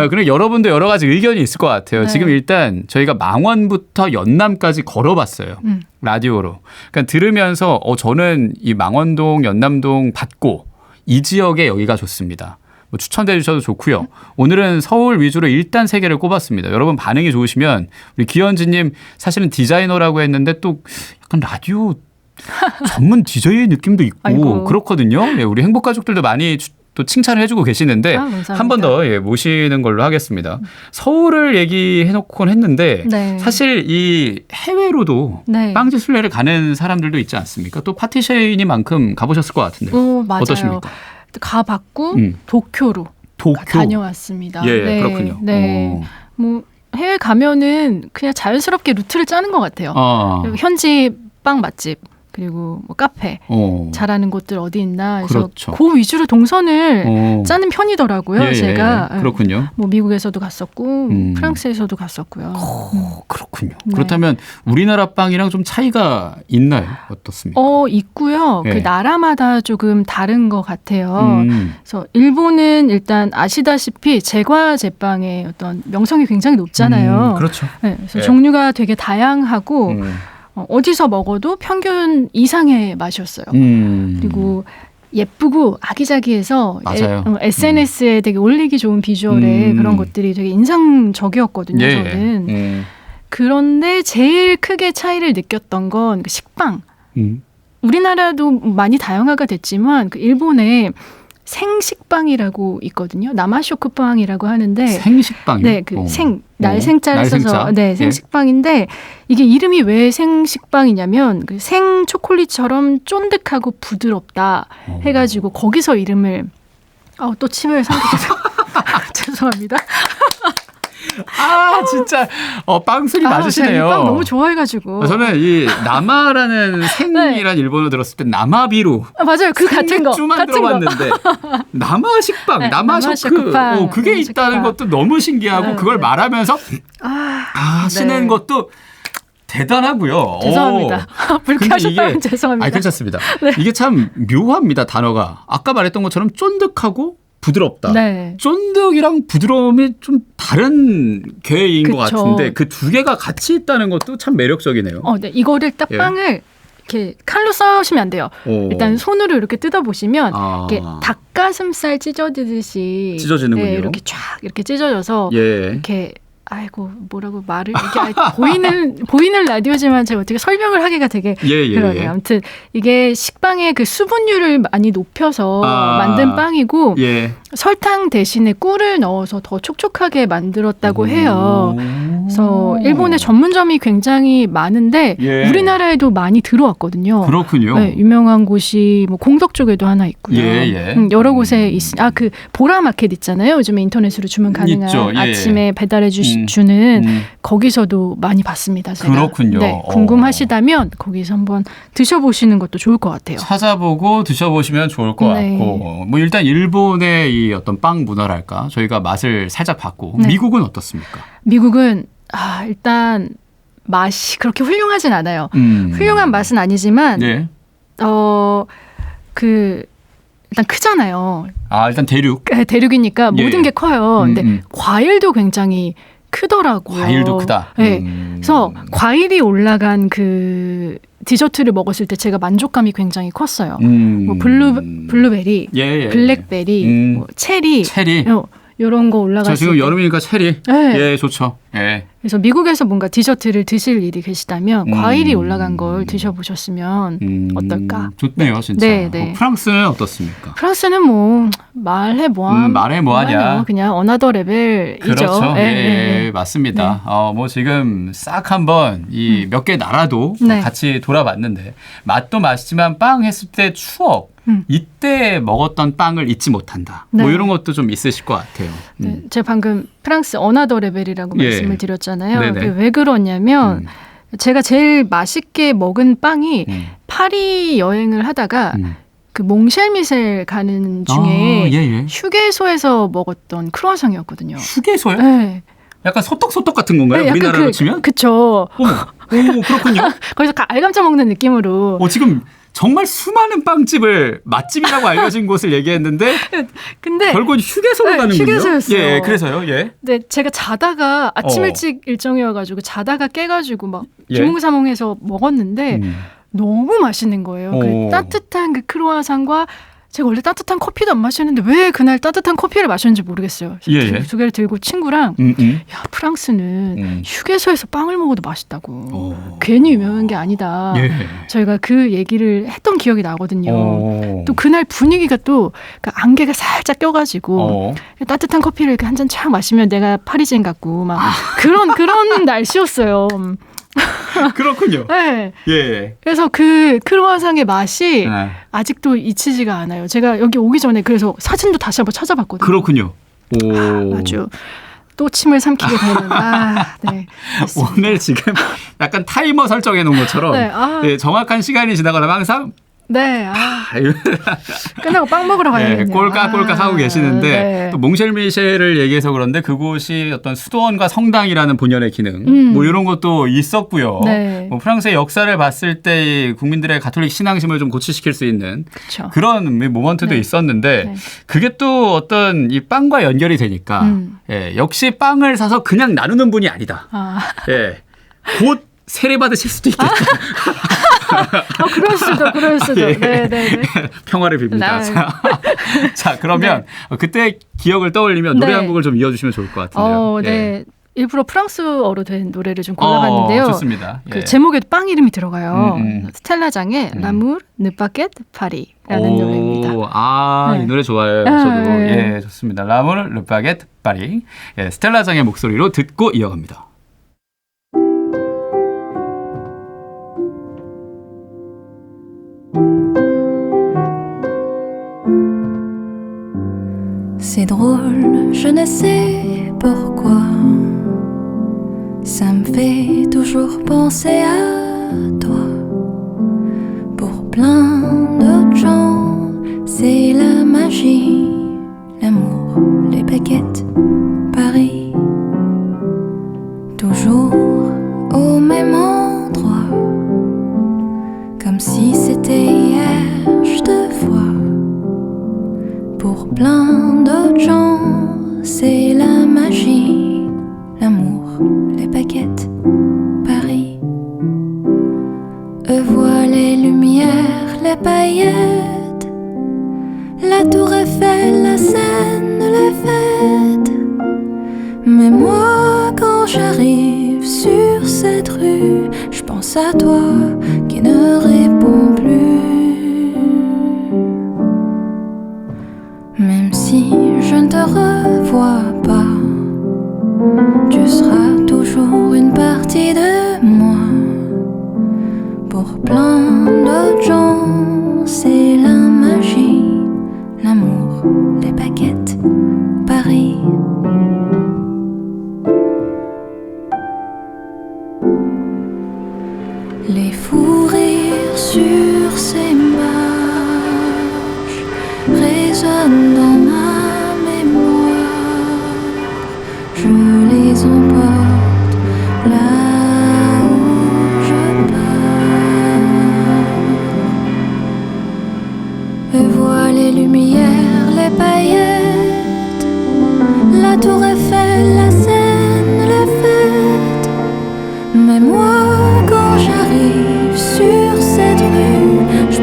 [SPEAKER 1] 그럼 여러분도 여러 가지 의견이 있을 것 같아요.
[SPEAKER 2] 네.
[SPEAKER 1] 지금 일단 저희가 망원부터 연남까지 걸어봤어요. 라디오로. 그러니까 들으면서 저는 이 망원동, 연남동 받고 이 지역에 여기가 좋습니다. 뭐 추천해 주셔도 좋고요. 오늘은 서울 위주로 일단 3개를 꼽았습니다. 여러분 반응이 좋으시면 우리 기현지님 사실은 디자이너라고 했는데 또 약간 라디오 전문 DJ 느낌도 있고
[SPEAKER 2] 아이고.
[SPEAKER 1] 그렇거든요. 예, 우리 행복가족들도 많이 또 칭찬을 해주고 계시는데 한 번 더 모시는 걸로 하겠습니다. 서울을 얘기해놓곤 했는데
[SPEAKER 2] 네.
[SPEAKER 1] 사실 이 해외로도
[SPEAKER 2] 네.
[SPEAKER 1] 빵집 순례를 가는 사람들도 있지 않습니까? 또 파티쉐이니만큼 가보셨을 것 같은데
[SPEAKER 2] 맞아요.
[SPEAKER 1] 어떠십니까?
[SPEAKER 2] 가봤고 도쿄로 다녀왔습니다.
[SPEAKER 1] 예,
[SPEAKER 2] 네.
[SPEAKER 1] 그렇군요.
[SPEAKER 2] 네. 뭐 해외 가면은 그냥 자연스럽게 루트를 짜는 것 같아요. 현지 빵 맛집 그리고 뭐 카페 잘하는 곳들 어디 있나 해서
[SPEAKER 1] 그렇죠.
[SPEAKER 2] 그 위주로 동선을 짜는 편이더라고요. 제가
[SPEAKER 1] 그렇군요.
[SPEAKER 2] 뭐 미국에서도 갔었고 프랑스에서도 갔었고요.
[SPEAKER 1] 그렇군요.
[SPEAKER 2] 네.
[SPEAKER 1] 그렇다면 우리나라 빵이랑 좀 차이가 있나요? 어떻습니까?
[SPEAKER 2] 있고요.
[SPEAKER 1] 예.
[SPEAKER 2] 그 나라마다 조금 다른 것 같아요. 그래서 일본은 일단 아시다시피 제과 제빵의 어떤 명성이 굉장히 높잖아요.
[SPEAKER 1] 그렇죠.
[SPEAKER 2] 네, 그래서 종류가 되게 다양하고 어디서 먹어도 평균 이상의 맛이었어요. 그리고 예쁘고 아기자기해서 SNS에 되게 올리기 좋은 비주얼의 그런 것들이 되게 인상적이었거든요. 저는. 그런데 제일 크게 차이를 느꼈던 건 그 식빵. 우리나라도 많이 다양화가 됐지만 그 일본에 생식빵이라고 있거든요. 나마쇼크빵이라고 하는데
[SPEAKER 1] 생식빵이요?
[SPEAKER 2] 네, 그 날생자를 써서 생식빵인데 이게 이름이 왜 생식빵이냐면 그 생 초콜릿처럼 쫀득하고 부드럽다 해가지고 거기서 이름을 또 침을 삼키셔서 죄송합니다.
[SPEAKER 1] 진짜 빵술이 맞으시네요.
[SPEAKER 2] 빵 너무 좋아해가지고
[SPEAKER 1] 저는 이 나마라는 생이란 일본어 들었을 때 나마비루
[SPEAKER 2] 맞아요. 그 같은 거
[SPEAKER 1] 생맥주만 들어봤는데 나마식빵, 나마쇼크 그게 있다는 것도 너무 신기하고 그걸 말하면서 하시는 것도 대단하고요.
[SPEAKER 2] 죄송합니다. 불쾌하셨다면 죄송합니다.
[SPEAKER 1] 괜찮습니다. 이게 참 묘합니다. 단어가 아까 말했던 것처럼 쫀득하고 부드럽다.
[SPEAKER 2] 네.
[SPEAKER 1] 쫀득이랑 부드러움이 좀 다른 계인 것 같은데 그 두 개가 같이 있다는 것도 참 매력적이네요.
[SPEAKER 2] 네. 이거를 딱 빵을 이렇게 칼로 써시면 안 돼요. 일단 손으로 이렇게 뜯어보시면 이렇게 닭가슴살 찢어지듯이
[SPEAKER 1] 찢어지는군요.
[SPEAKER 2] 이렇게 쫙 이렇게 찢어져서 이렇게 아이고 뭐라고 말을 이게 보이는 라디오지만 제가 어떻게 설명을 하기가 되게 그러네요. 아무튼 이게 식빵의 그 수분율을 많이 높여서 만든 빵이고 설탕 대신에 꿀을 넣어서 더 촉촉하게 만들었다고 해요. 그래서 일본의 전문점이 굉장히 많은데 우리나라에도 많이 들어왔거든요.
[SPEAKER 1] 그렇군요.
[SPEAKER 2] 네, 유명한 곳이 뭐 공덕 쪽에도 하나 있고요. 여러 곳에 그 보라마켓 있잖아요. 요즘에 인터넷으로 주문 가능한
[SPEAKER 1] 있죠.
[SPEAKER 2] 아침에 배달해 주는 거기서도 많이 봤습니다. 제가.
[SPEAKER 1] 그렇군요.
[SPEAKER 2] 네, 궁금하시다면 거기서 한번 드셔보시는 것도 좋을 것 같아요.
[SPEAKER 1] 찾아보고 드셔보시면 좋을 것 같고 뭐 일단 일본의 이 어떤 빵 문화랄까 저희가 맛을 살짝 봤고 미국은 어떻습니까?
[SPEAKER 2] 미국은 일단 맛이 그렇게 훌륭하진 않아요. 훌륭한 맛은 아니지만 일단 크잖아요.
[SPEAKER 1] 일단 대륙.
[SPEAKER 2] 대륙이니까 모든 게 커요. 근데 과일도 굉장히 크더라고요.
[SPEAKER 1] 과일도 크다.
[SPEAKER 2] 네. 그래서 과일이 올라간 그 디저트를 먹었을 때 제가 만족감이 굉장히 컸어요. 뭐 블루베리, 블랙베리, 뭐 체리. 이런 거 올라갔을 때.
[SPEAKER 1] 저 지금 여름이니까 체리.
[SPEAKER 2] 네.
[SPEAKER 1] 예, 좋죠. 예.
[SPEAKER 2] 그래서 미국에서 뭔가 디저트를 드실 일이 계시다면 과일이 올라간 걸 드셔보셨으면 어떨까?
[SPEAKER 1] 좋네요, 진짜.
[SPEAKER 2] 네, 네.
[SPEAKER 1] 프랑스는 어떻습니까?
[SPEAKER 2] 프랑스는 뭐 말해 뭐하냐.
[SPEAKER 1] 말해 뭐하냐.
[SPEAKER 2] 그냥 어나더 레벨이죠.
[SPEAKER 1] 그렇죠.
[SPEAKER 2] 네,
[SPEAKER 1] 예, 맞습니다.
[SPEAKER 2] 네.
[SPEAKER 1] 뭐 지금 싹 한번 이 몇 개 나라도
[SPEAKER 2] 네.
[SPEAKER 1] 같이 돌아봤는데 맛도 맛있지만 빵 했을 때 추억. 이때 먹었던 빵을 잊지 못한다.
[SPEAKER 2] 네.
[SPEAKER 1] 뭐 이런 것도 좀 있으실 것 같아요.
[SPEAKER 2] 네, 제가 방금 프랑스 어나더 레벨이라고
[SPEAKER 1] 예.
[SPEAKER 2] 말씀을 드렸잖아요.
[SPEAKER 1] 네네.
[SPEAKER 2] 그게 왜 그러냐면 제가 제일 맛있게 먹은 빵이 파리 여행을 하다가 그 몽쉘미셀 가는 중에
[SPEAKER 1] 예.
[SPEAKER 2] 휴게소에서 먹었던 크루아상이었거든요.
[SPEAKER 1] 휴게소요?
[SPEAKER 2] 네.
[SPEAKER 1] 약간 소떡소떡 같은 건가요?
[SPEAKER 2] 네,
[SPEAKER 1] 우리나라로 치면?
[SPEAKER 2] 그쵸.
[SPEAKER 1] 오, 그렇군요.
[SPEAKER 2] 거기서 알감자 먹는 느낌으로.
[SPEAKER 1] 지금 정말 수많은 빵집을 맛집이라고 알려진 곳을 얘기했는데
[SPEAKER 2] 근데
[SPEAKER 1] 결국은 휴게소로
[SPEAKER 2] 네,
[SPEAKER 1] 가는군요.
[SPEAKER 2] 휴게소였어요.
[SPEAKER 1] 예, 그래서요. 예.
[SPEAKER 2] 네, 제가 자다가 아침 일찍 일정이어가지고 자다가 깨가지고 막
[SPEAKER 1] 예.
[SPEAKER 2] 비몽사몽해서 먹었는데 너무 맛있는 거예요. 그 따뜻한 그 크루아상과 제가 원래 따뜻한 커피도 안 마시는데 왜 그날 따뜻한 커피를 마셨는지 모르겠어요.
[SPEAKER 1] 예.
[SPEAKER 2] 두 개를 들고 친구랑 야 프랑스는 휴게소에서 빵을 먹어도 맛있다고. 괜히 유명한 게 아니다.
[SPEAKER 1] 예.
[SPEAKER 2] 저희가 그 얘기를 했던 기억이 나거든요. 또 그날 분위기가 또 그 안개가 살짝 껴가지고 따뜻한 커피를 이렇게 한 잔 쫙 마시면 내가 파리지엔 같고 막 그런 날씨였어요.
[SPEAKER 1] 그렇군요.
[SPEAKER 2] 네.
[SPEAKER 1] 예.
[SPEAKER 2] 그래서 그 크루아상의 맛이
[SPEAKER 1] 네.
[SPEAKER 2] 아직도 잊히지가 않아요. 제가 여기 오기 전에 그래서 사진도 다시 한번 찾아봤거든요.
[SPEAKER 1] 그렇군요.
[SPEAKER 2] 아주 또 침을 삼키게 되는. 네.
[SPEAKER 1] 오늘 지금 약간 타이머 설정해 놓은 것처럼
[SPEAKER 2] 네,
[SPEAKER 1] 정확한 시간이 지나가면 항상
[SPEAKER 2] 네. 끝나고 빵 먹으러 가야겠네요.
[SPEAKER 1] 꼴깍꼴깍 하고 계시는데
[SPEAKER 2] 네.
[SPEAKER 1] 또 몽쉘미셸을 얘기해서 그런데 그곳이 어떤 수도원과 성당이라는 본연의 기능 뭐 이런 것도 있었고요.
[SPEAKER 2] 네.
[SPEAKER 1] 뭐 프랑스의 역사를 봤을 때 국민들의 가톨릭 신앙심을 좀 고취시킬 수 있는
[SPEAKER 2] 그쵸.
[SPEAKER 1] 그런 모먼트도
[SPEAKER 2] 네.
[SPEAKER 1] 있었는데
[SPEAKER 2] 네.
[SPEAKER 1] 그게 또 어떤 이 빵과 연결이 되니까 역시 빵을 사서 그냥 나누는 분이 아니다. 곧 세례 받으실 수도 있겠다.
[SPEAKER 2] 그럴 수도. 네.
[SPEAKER 1] 평화를 빕니다. 자, 그러면 그때 기억을 떠올리면 노래 한 곡을 좀 이어주시면 좋을 것 같은데요.
[SPEAKER 2] 네. 일부러 프랑스어로 된 노래를 좀 골라봤는데요.
[SPEAKER 1] 좋습니다.
[SPEAKER 2] 그 제목에도 빵 이름이 들어가요. 스텔라장의 L'amour ne baguette Paris라는 노래입니다.
[SPEAKER 1] 이 노래 좋아요. 저도. 좋습니다. L'amour ne baguette Paris. 스텔라장의 목소리로 듣고 이어갑니다.
[SPEAKER 4] C'est drôle, je ne sais pourquoi. Ça me fait toujours penser à toi. Pour plein d'autres gens, c'est la magie, l'amour, les baguettes, Paris. Toujours au même endroit, comme si c'était hier, je te vois. Pour plein d'autres gens, c'est la magie, l'amour, les baguettes, Paris. Eux voient les lumières, les paillettes, la tour Eiffel, la Seine, les fêtes. Mais moi, quand j'arrive sur cette rue, je pense à toi qui ne réponds plus. Même si je ne te revois pas, tu seras toujours une partie de moi. Pour plein d'autres gens, c'est la magie, l'amour, les baguettes, Paris. Les fous rires sur ces marches résonnent dans ma mémoire. Je les emporte là où je pars. Eux voient les lumières, les paillettes, la tour Eiffel, la Seine, les fêtes. Mais moi, quand j'arrive sur cette rue, je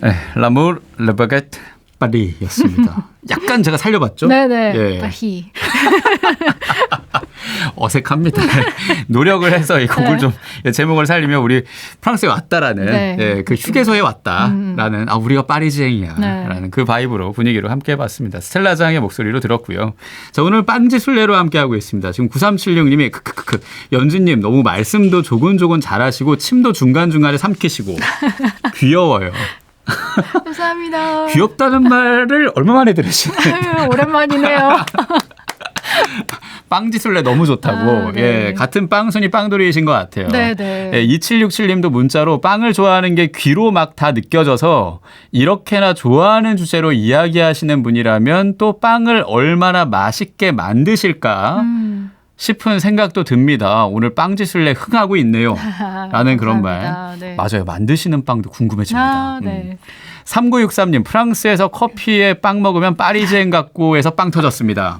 [SPEAKER 1] 네, L'amour, le baguette, 파리였습니다. 약간 제가 살려봤죠?
[SPEAKER 2] 네네.
[SPEAKER 1] 예.
[SPEAKER 2] 파리.
[SPEAKER 1] 어색합니다. 노력을 해서 이 곡을 좀 제목을 살리면 우리 프랑스에 왔다라는
[SPEAKER 2] 네.
[SPEAKER 1] 예, 그 휴게소에 왔다라는 우리가 파리쟁이야라는
[SPEAKER 2] 네.
[SPEAKER 1] 그 바이브로 분위기로 함께 해봤습니다. 스텔라장의 목소리로 들었고요. 자, 오늘 빵지 순례로 함께하고 있습니다. 지금 9376님이 연주님 너무 말씀도 조곤조곤 잘하시고 침도 중간중간에 삼키시고 귀여워요.
[SPEAKER 2] 감사합니다.
[SPEAKER 1] 귀엽다는 말을 얼마 만에 들으시나요?
[SPEAKER 2] 오랜만이네요.
[SPEAKER 1] 빵지술래 너무 좋다고.
[SPEAKER 2] 네.
[SPEAKER 1] 예, 같은 빵순이 빵돌이이신 것 같아요.
[SPEAKER 2] 네네.
[SPEAKER 1] 예, 2767님도 문자로 빵을 좋아하는 게 귀로 막 다 느껴져서 이렇게나 좋아하는 주제로 이야기하시는 분이라면 또 빵을 얼마나 맛있게 만드실까 싶은 생각도 듭니다. 오늘 빵지술래 흥하고 있네요. 라는 그런 말.
[SPEAKER 2] 네.
[SPEAKER 1] 맞아요. 만드시는 빵도 궁금해집니다.
[SPEAKER 2] 네.
[SPEAKER 1] 3963님, 프랑스에서 커피에 빵 먹으면 파리지엔 같고 해서 빵 터졌습니다.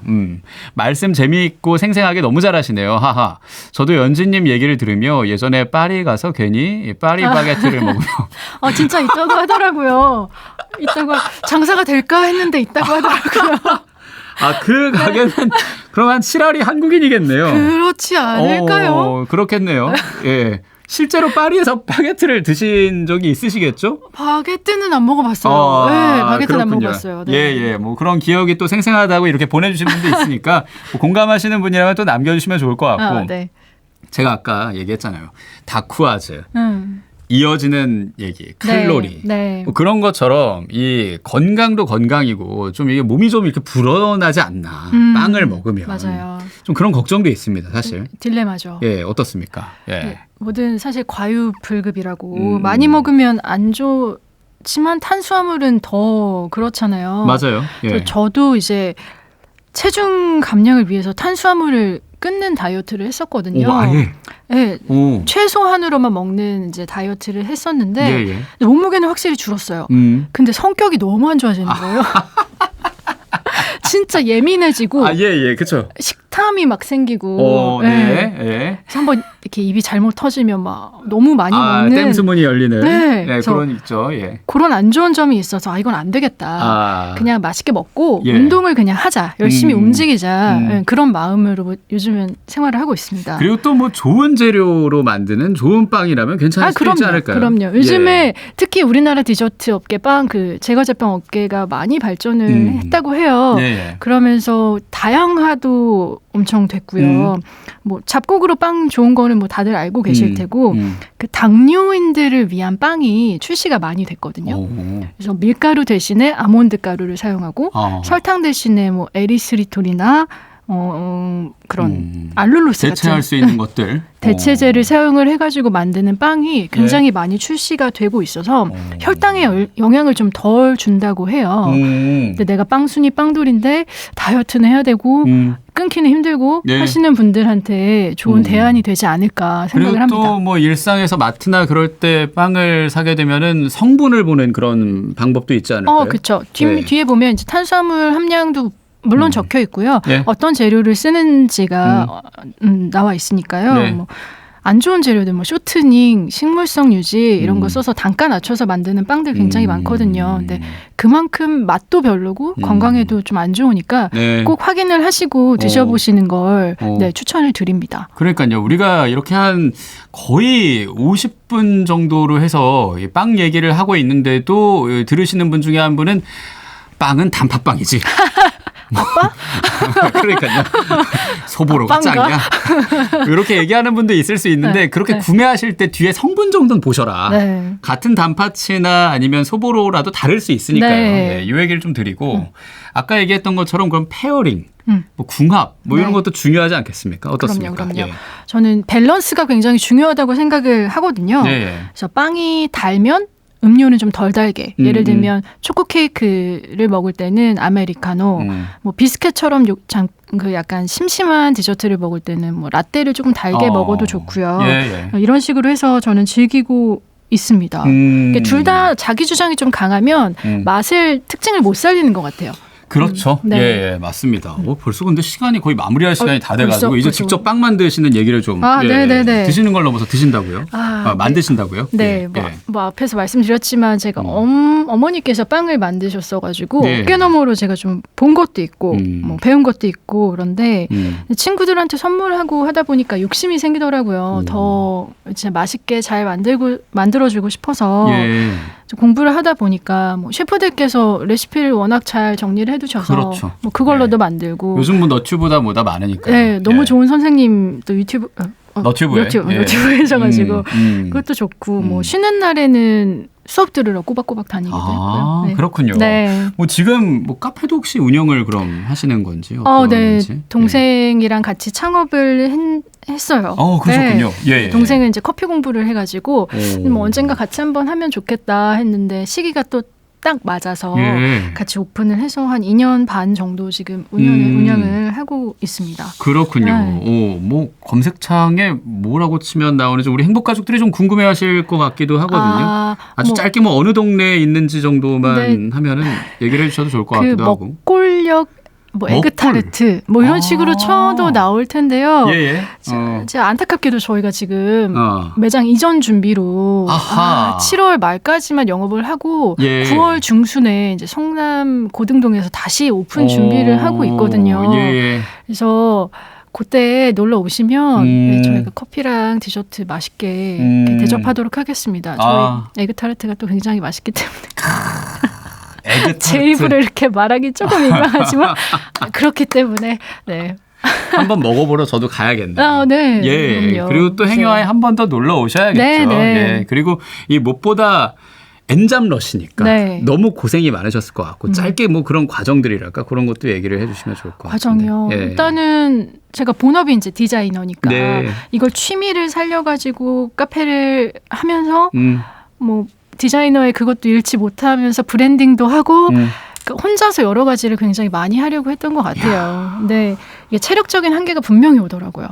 [SPEAKER 1] 말씀 재미있고 생생하게 너무 잘하시네요. 하하. 저도 연진님 얘기를 들으며 예전에 파리 가서 괜히 파리 바게트를 먹으며.
[SPEAKER 2] 진짜 있다고 하더라고요. 있다고 장사가 될까 했는데 있다고 하더라고요.
[SPEAKER 1] 그 가게는 그럼 한 7알이 한국인이겠네요.
[SPEAKER 2] 그렇지 않을까요?
[SPEAKER 1] 그렇겠네요. 예. 실제로 파리에서 바게트를 드신 적이 있으시겠죠?
[SPEAKER 2] 바게트는 안 먹어봤어요. 네, 바게트는 안 먹어봤어요. 네.
[SPEAKER 1] 예. 뭐 그런 기억이 또 생생하다고 이렇게 보내주신 분도 있으니까 뭐 공감하시는 분이라면 또 남겨주시면 좋을 것 같고.
[SPEAKER 2] 네.
[SPEAKER 1] 제가 아까 얘기했잖아요. 다쿠아즈. 이어지는 얘기, 칼로리.
[SPEAKER 2] 네.
[SPEAKER 1] 뭐 그런 것처럼 이 건강도 건강이고 좀 이게 몸이 좀 이렇게 불어나지 않나. 빵을 먹으면.
[SPEAKER 2] 맞아요.
[SPEAKER 1] 좀 그런 걱정도 있습니다, 사실.
[SPEAKER 2] 딜레마죠.
[SPEAKER 1] 예, 어떻습니까? 예.
[SPEAKER 2] 네, 뭐든 사실 과유불급이라고 많이 먹으면 안 좋지만 탄수화물은 더 그렇잖아요.
[SPEAKER 1] 맞아요. 예.
[SPEAKER 2] 저도 이제 체중 감량을 위해서 탄수화물을 끊는 다이어트를 했었거든요.
[SPEAKER 1] 아예.
[SPEAKER 2] 네, 최소한으로만 먹는 이제 다이어트를 했었는데
[SPEAKER 1] 예.
[SPEAKER 2] 몸무게는 확실히 줄었어요. 근데 성격이 너무 안 좋아지는 거예요. 진짜 예민해지고.
[SPEAKER 1] 예, 그렇죠.
[SPEAKER 2] 식탐이 막 생기고.
[SPEAKER 1] 네.
[SPEAKER 2] 그래서 한번 이렇게 입이 잘못 터지면 막 너무 많이 먹는.
[SPEAKER 1] 댐스문이 열리는.
[SPEAKER 2] 네,
[SPEAKER 1] 그런 있죠. 예.
[SPEAKER 2] 그런 안 좋은 점이 있어서 이건 안 되겠다. 그냥 맛있게 먹고 운동을 그냥 하자. 열심히 움직이자. 그런 마음으로 요즘은 생활을 하고 있습니다.
[SPEAKER 1] 그리고 또 뭐 좋은 재료로 만드는 좋은 빵이라면 괜찮을 수 있지 않을까요?
[SPEAKER 2] 그럼요. 요즘에 특히 우리나라 디저트 업계 제과제빵 업계가 많이 발전을 했다고 해요. 그러면서 다양화도 엄청 됐고요. 뭐 잡곡으로 빵 좋은 거는 뭐 다들 알고 계실 테고 그 당뇨인들을 위한 빵이 출시가 많이 됐거든요. 그래서 밀가루 대신에 아몬드 가루를 사용하고 설탕 대신에 뭐 에리스리톨이나 그런 알룰로스
[SPEAKER 1] 대체할
[SPEAKER 2] 같은
[SPEAKER 1] 수 있는 것들
[SPEAKER 2] 대체제를 사용을 해가지고 만드는 빵이 굉장히 많이 출시가 되고 있어서 혈당에 영향을 좀 덜 준다고 해요. 근데 내가 빵순이 빵돌인데 다이어트는 해야 되고 끊기는 힘들고 하시는 분들한테 좋은 대안이 되지 않을까 생각을 합니다.
[SPEAKER 1] 그리고 또 뭐 일상에서 마트나 그럴 때 빵을 사게 되면은 성분을 보는 그런 방법도 있지 않을까요?
[SPEAKER 2] 그렇죠. 뒤에 보면 이제 탄수화물 함량도 물론 적혀 있고요. 어떤 재료를 쓰는지가 나와 있으니까요. 뭐 안 좋은 재료들, 뭐 쇼트닝, 식물성 유지 이런 거 써서 단가 낮춰서 만드는 빵들 굉장히 많거든요. 근데 그만큼 맛도 별로고 건강에도 좀 안 좋으니까 꼭 확인을 하시고 드셔보시는 걸 추천을 드립니다.
[SPEAKER 1] 그러니까요. 우리가 이렇게 한 거의 50분 정도로 해서 빵 얘기를 하고 있는데도 들으시는 분 중에 한 분은 빵은 단팥빵이지.
[SPEAKER 2] 아빠?
[SPEAKER 1] 그러니까요. 소보로가 짱이야. 이렇게 얘기하는 분도 있을 수 있는데 그렇게 구매하실 때 뒤에 성분 정도는 보셔라. 같은 단팥이나 아니면 소보로라도 다를 수 있으니까요. 이 얘기를 좀 드리고 아까 얘기했던 것처럼 그럼 페어링, 뭐 궁합 뭐 이런 것도 중요하지 않겠습니까? 어떻습니까?
[SPEAKER 2] 그럼요. 저는 밸런스가 굉장히 중요하다고 생각을 하거든요. 그래서 빵이 달면 음료는 좀 덜 달게. 예를 들면 초코 케이크를 먹을 때는 아메리카노, 뭐 비스켓처럼 그 약간 심심한 디저트를 먹을 때는 뭐 라떼를 조금 달게 먹어도 좋고요. 이런 식으로 해서 저는 즐기고 있습니다. 둘 다 자기 주장이 좀 강하면 맛을 특징을 못 살리는 것 같아요.
[SPEAKER 1] 그렇죠.
[SPEAKER 2] 네.
[SPEAKER 1] 예, 맞습니다. 벌써 근데 시간이 거의 마무리할 시간이 다 돼가지고
[SPEAKER 2] 벌써.
[SPEAKER 1] 이제 직접 빵 만드시는 얘기를 좀
[SPEAKER 2] 네네네.
[SPEAKER 1] 드시는 걸 넘어서 드신다고요? 만드신다고요?
[SPEAKER 2] 네, 뭐 앞에서 말씀드렸지만 제가 어머니께서 빵을 만드셨어가지고 꽤 너머로 제가 좀 본 것도 있고 뭐 배운 것도 있고 그런데 친구들한테 선물하고 하다 보니까 욕심이 생기더라고요. 더 진짜 맛있게 잘 만들어주고 싶어서 공부를 하다 보니까 뭐 셰프들께서 레시피를 워낙 잘 정리를 해두셔서
[SPEAKER 1] 그렇죠.
[SPEAKER 2] 뭐 그걸로도 만들고
[SPEAKER 1] 요즘 뭐 너튜브다 뭐다 많으니까.
[SPEAKER 2] 네, 너무 좋은 선생님 또 유튜브
[SPEAKER 1] 너튜브에
[SPEAKER 2] 계셔가지고 그것도 좋고 뭐 쉬는 날에는 수업 들으러 꼬박꼬박 다니기도 했고요. 네.
[SPEAKER 1] 그렇군요.
[SPEAKER 2] 네.
[SPEAKER 1] 뭐 지금 뭐 카페도 혹시 운영을 그럼 하시는 건지?
[SPEAKER 2] 네. 동생이랑 같이 창업을 했어요.
[SPEAKER 1] 그렇군요.
[SPEAKER 2] 네. 동생은 이제 커피 공부를 해가지고 뭐 언젠가 같이 한번 하면 좋겠다 했는데 시기가 또 딱 맞아서 같이 오픈을 해서 한 2년 반 정도 지금 운영을 하고 있습니다.
[SPEAKER 1] 그렇군요.
[SPEAKER 2] 네.
[SPEAKER 1] 뭐 검색창에 뭐라고 치면 나오는지 우리 행복가족들이 좀 궁금해하실 것 같기도 하거든요. 아주 짧게 뭐 어느 동네에 있는지 정도만 하면은 얘기를 해주셔도 좋을 것 같기도 하고.
[SPEAKER 2] 먹골역 뭐 에그타르트 뭐 이런 식으로 쳐도 나올 텐데요. 제가 안타깝게도 저희가 지금 매장 이전 준비로 7월 말까지만 영업을 하고 9월 중순에 이제 성남 고등동에서 다시 오픈 준비를 하고 있거든요. 그래서 그때 놀러 오시면 저희가 커피랑 디저트 맛있게 이렇게 대접하도록 하겠습니다. 저희 에그타르트가 또 굉장히 맛있기 때문에. 제 입으로 이렇게 말하기 조금 민망하지만 그렇기 때문에
[SPEAKER 1] 한번 먹어보러 저도 가야겠네요.
[SPEAKER 2] 네.
[SPEAKER 1] 그럼요. 그리고 또 행여에 한 번 더 놀러 오셔야겠죠. 그리고 이 무엇보다 엔잡러시니까 너무 고생이 많으셨을 것 같고 짧게 뭐 그런 과정들이랄까 그런 것도 얘기를 해주시면 좋을 것 같아요.
[SPEAKER 2] 과정이요. 일단은 제가 본업이 이제 디자이너니까 이걸 취미를 살려가지고 카페를 하면서 뭐 디자이너의 그것도 잃지 못하면서 브랜딩도 하고 혼자서 여러 가지를 굉장히 많이 하려고 했던 것 같아요. 근데 이게 체력적인 한계가 분명히 오더라고요.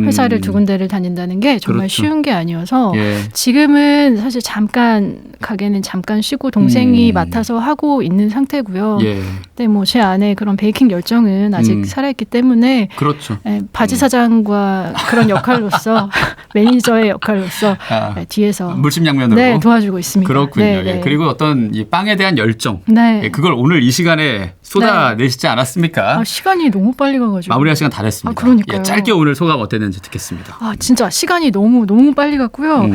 [SPEAKER 2] 회사를 두 군데를 다닌다는 게 정말 쉬운 게 아니어서 지금은 사실 가게는 잠깐 쉬고 동생이 맡아서 하고 있는 상태고요. 근데 뭐 제 안에 그런 베이킹 열정은 아직 살아있기 때문에 바지 사장과 그런 역할로서 매니저의 역할로서 뒤에서
[SPEAKER 1] 물심양면으로
[SPEAKER 2] 도와주고 있습니다.
[SPEAKER 1] 그렇군요. 그리고 어떤 이 빵에 대한 열정 그걸 오늘 이 시간에 쏟아내시지 않았습니까?
[SPEAKER 2] 시간이 너무 빨리 가가지고
[SPEAKER 1] 마무리할 시간 다 됐습니다.
[SPEAKER 2] 그러니까요.
[SPEAKER 1] 짧게 오늘 소감 어땠는지 듣겠습니다.
[SPEAKER 2] 진짜 시간이 너무 빨리 갔고요.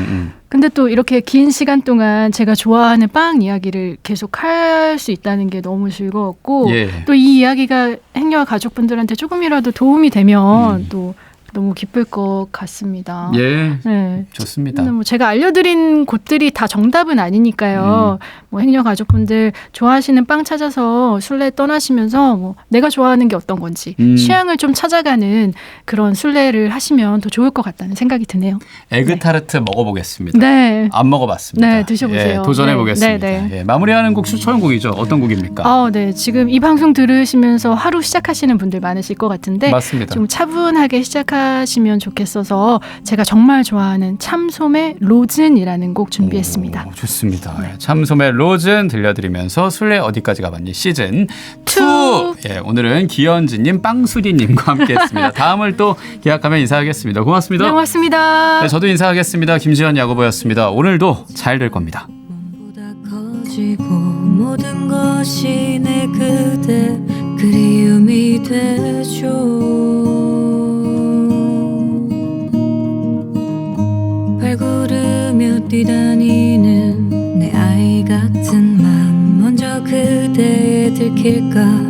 [SPEAKER 2] 근데 또 이렇게 긴 시간 동안 제가 좋아하는 빵 이야기를 계속 할 수 있다는 게 너무 즐거웠고 또 이 이야기가 행여와 가족분들한테 조금이라도 도움이 되면 또 너무 기쁠 것 같습니다.
[SPEAKER 1] 좋습니다.
[SPEAKER 2] 뭐 제가 알려드린 곳들이 다 정답은 아니니까요. 뭐 행여 가족분들 좋아하시는 빵 찾아서 순례 떠나시면서 뭐 내가 좋아하는 게 어떤 건지 취향을 좀 찾아가는 그런 순례를 하시면 더 좋을 것 같다는 생각이 드네요.
[SPEAKER 1] 에그타르트 먹어보겠습니다. 안 먹어봤습니다.
[SPEAKER 2] 드셔보세요.
[SPEAKER 1] 도전해보겠습니다. 마무리하는 곡 추천곡이죠. 어떤 곡입니까?
[SPEAKER 2] 지금 이 방송 들으시면서 하루 시작하시는 분들 많으실 것 같은데
[SPEAKER 1] 맞습니다.
[SPEAKER 2] 좀 차분하게 시작하시면 좋겠어서 제가 정말 좋아하는 참솜의 로즌이라는 곡 준비했습니다.
[SPEAKER 1] 좋습니다. 참솜의 로즌 들려드리면서 술래 어디까지 가봤니 시즌 2. 오늘은 기현진님, 빵수리님과 함께했습니다. 다음을 또 기약하면 인사하겠습니다. 고맙습니다.
[SPEAKER 2] 고맙습니다.
[SPEAKER 1] 저도 인사하겠습니다. 김지현 야구보였습니다. 오늘도 잘 될 겁니다.
[SPEAKER 4] 모든 것이 내 그대 그리움이 되죠. 발구르며 뛰다니는 내 아이 같은 맘 먼저 그대에 들킬까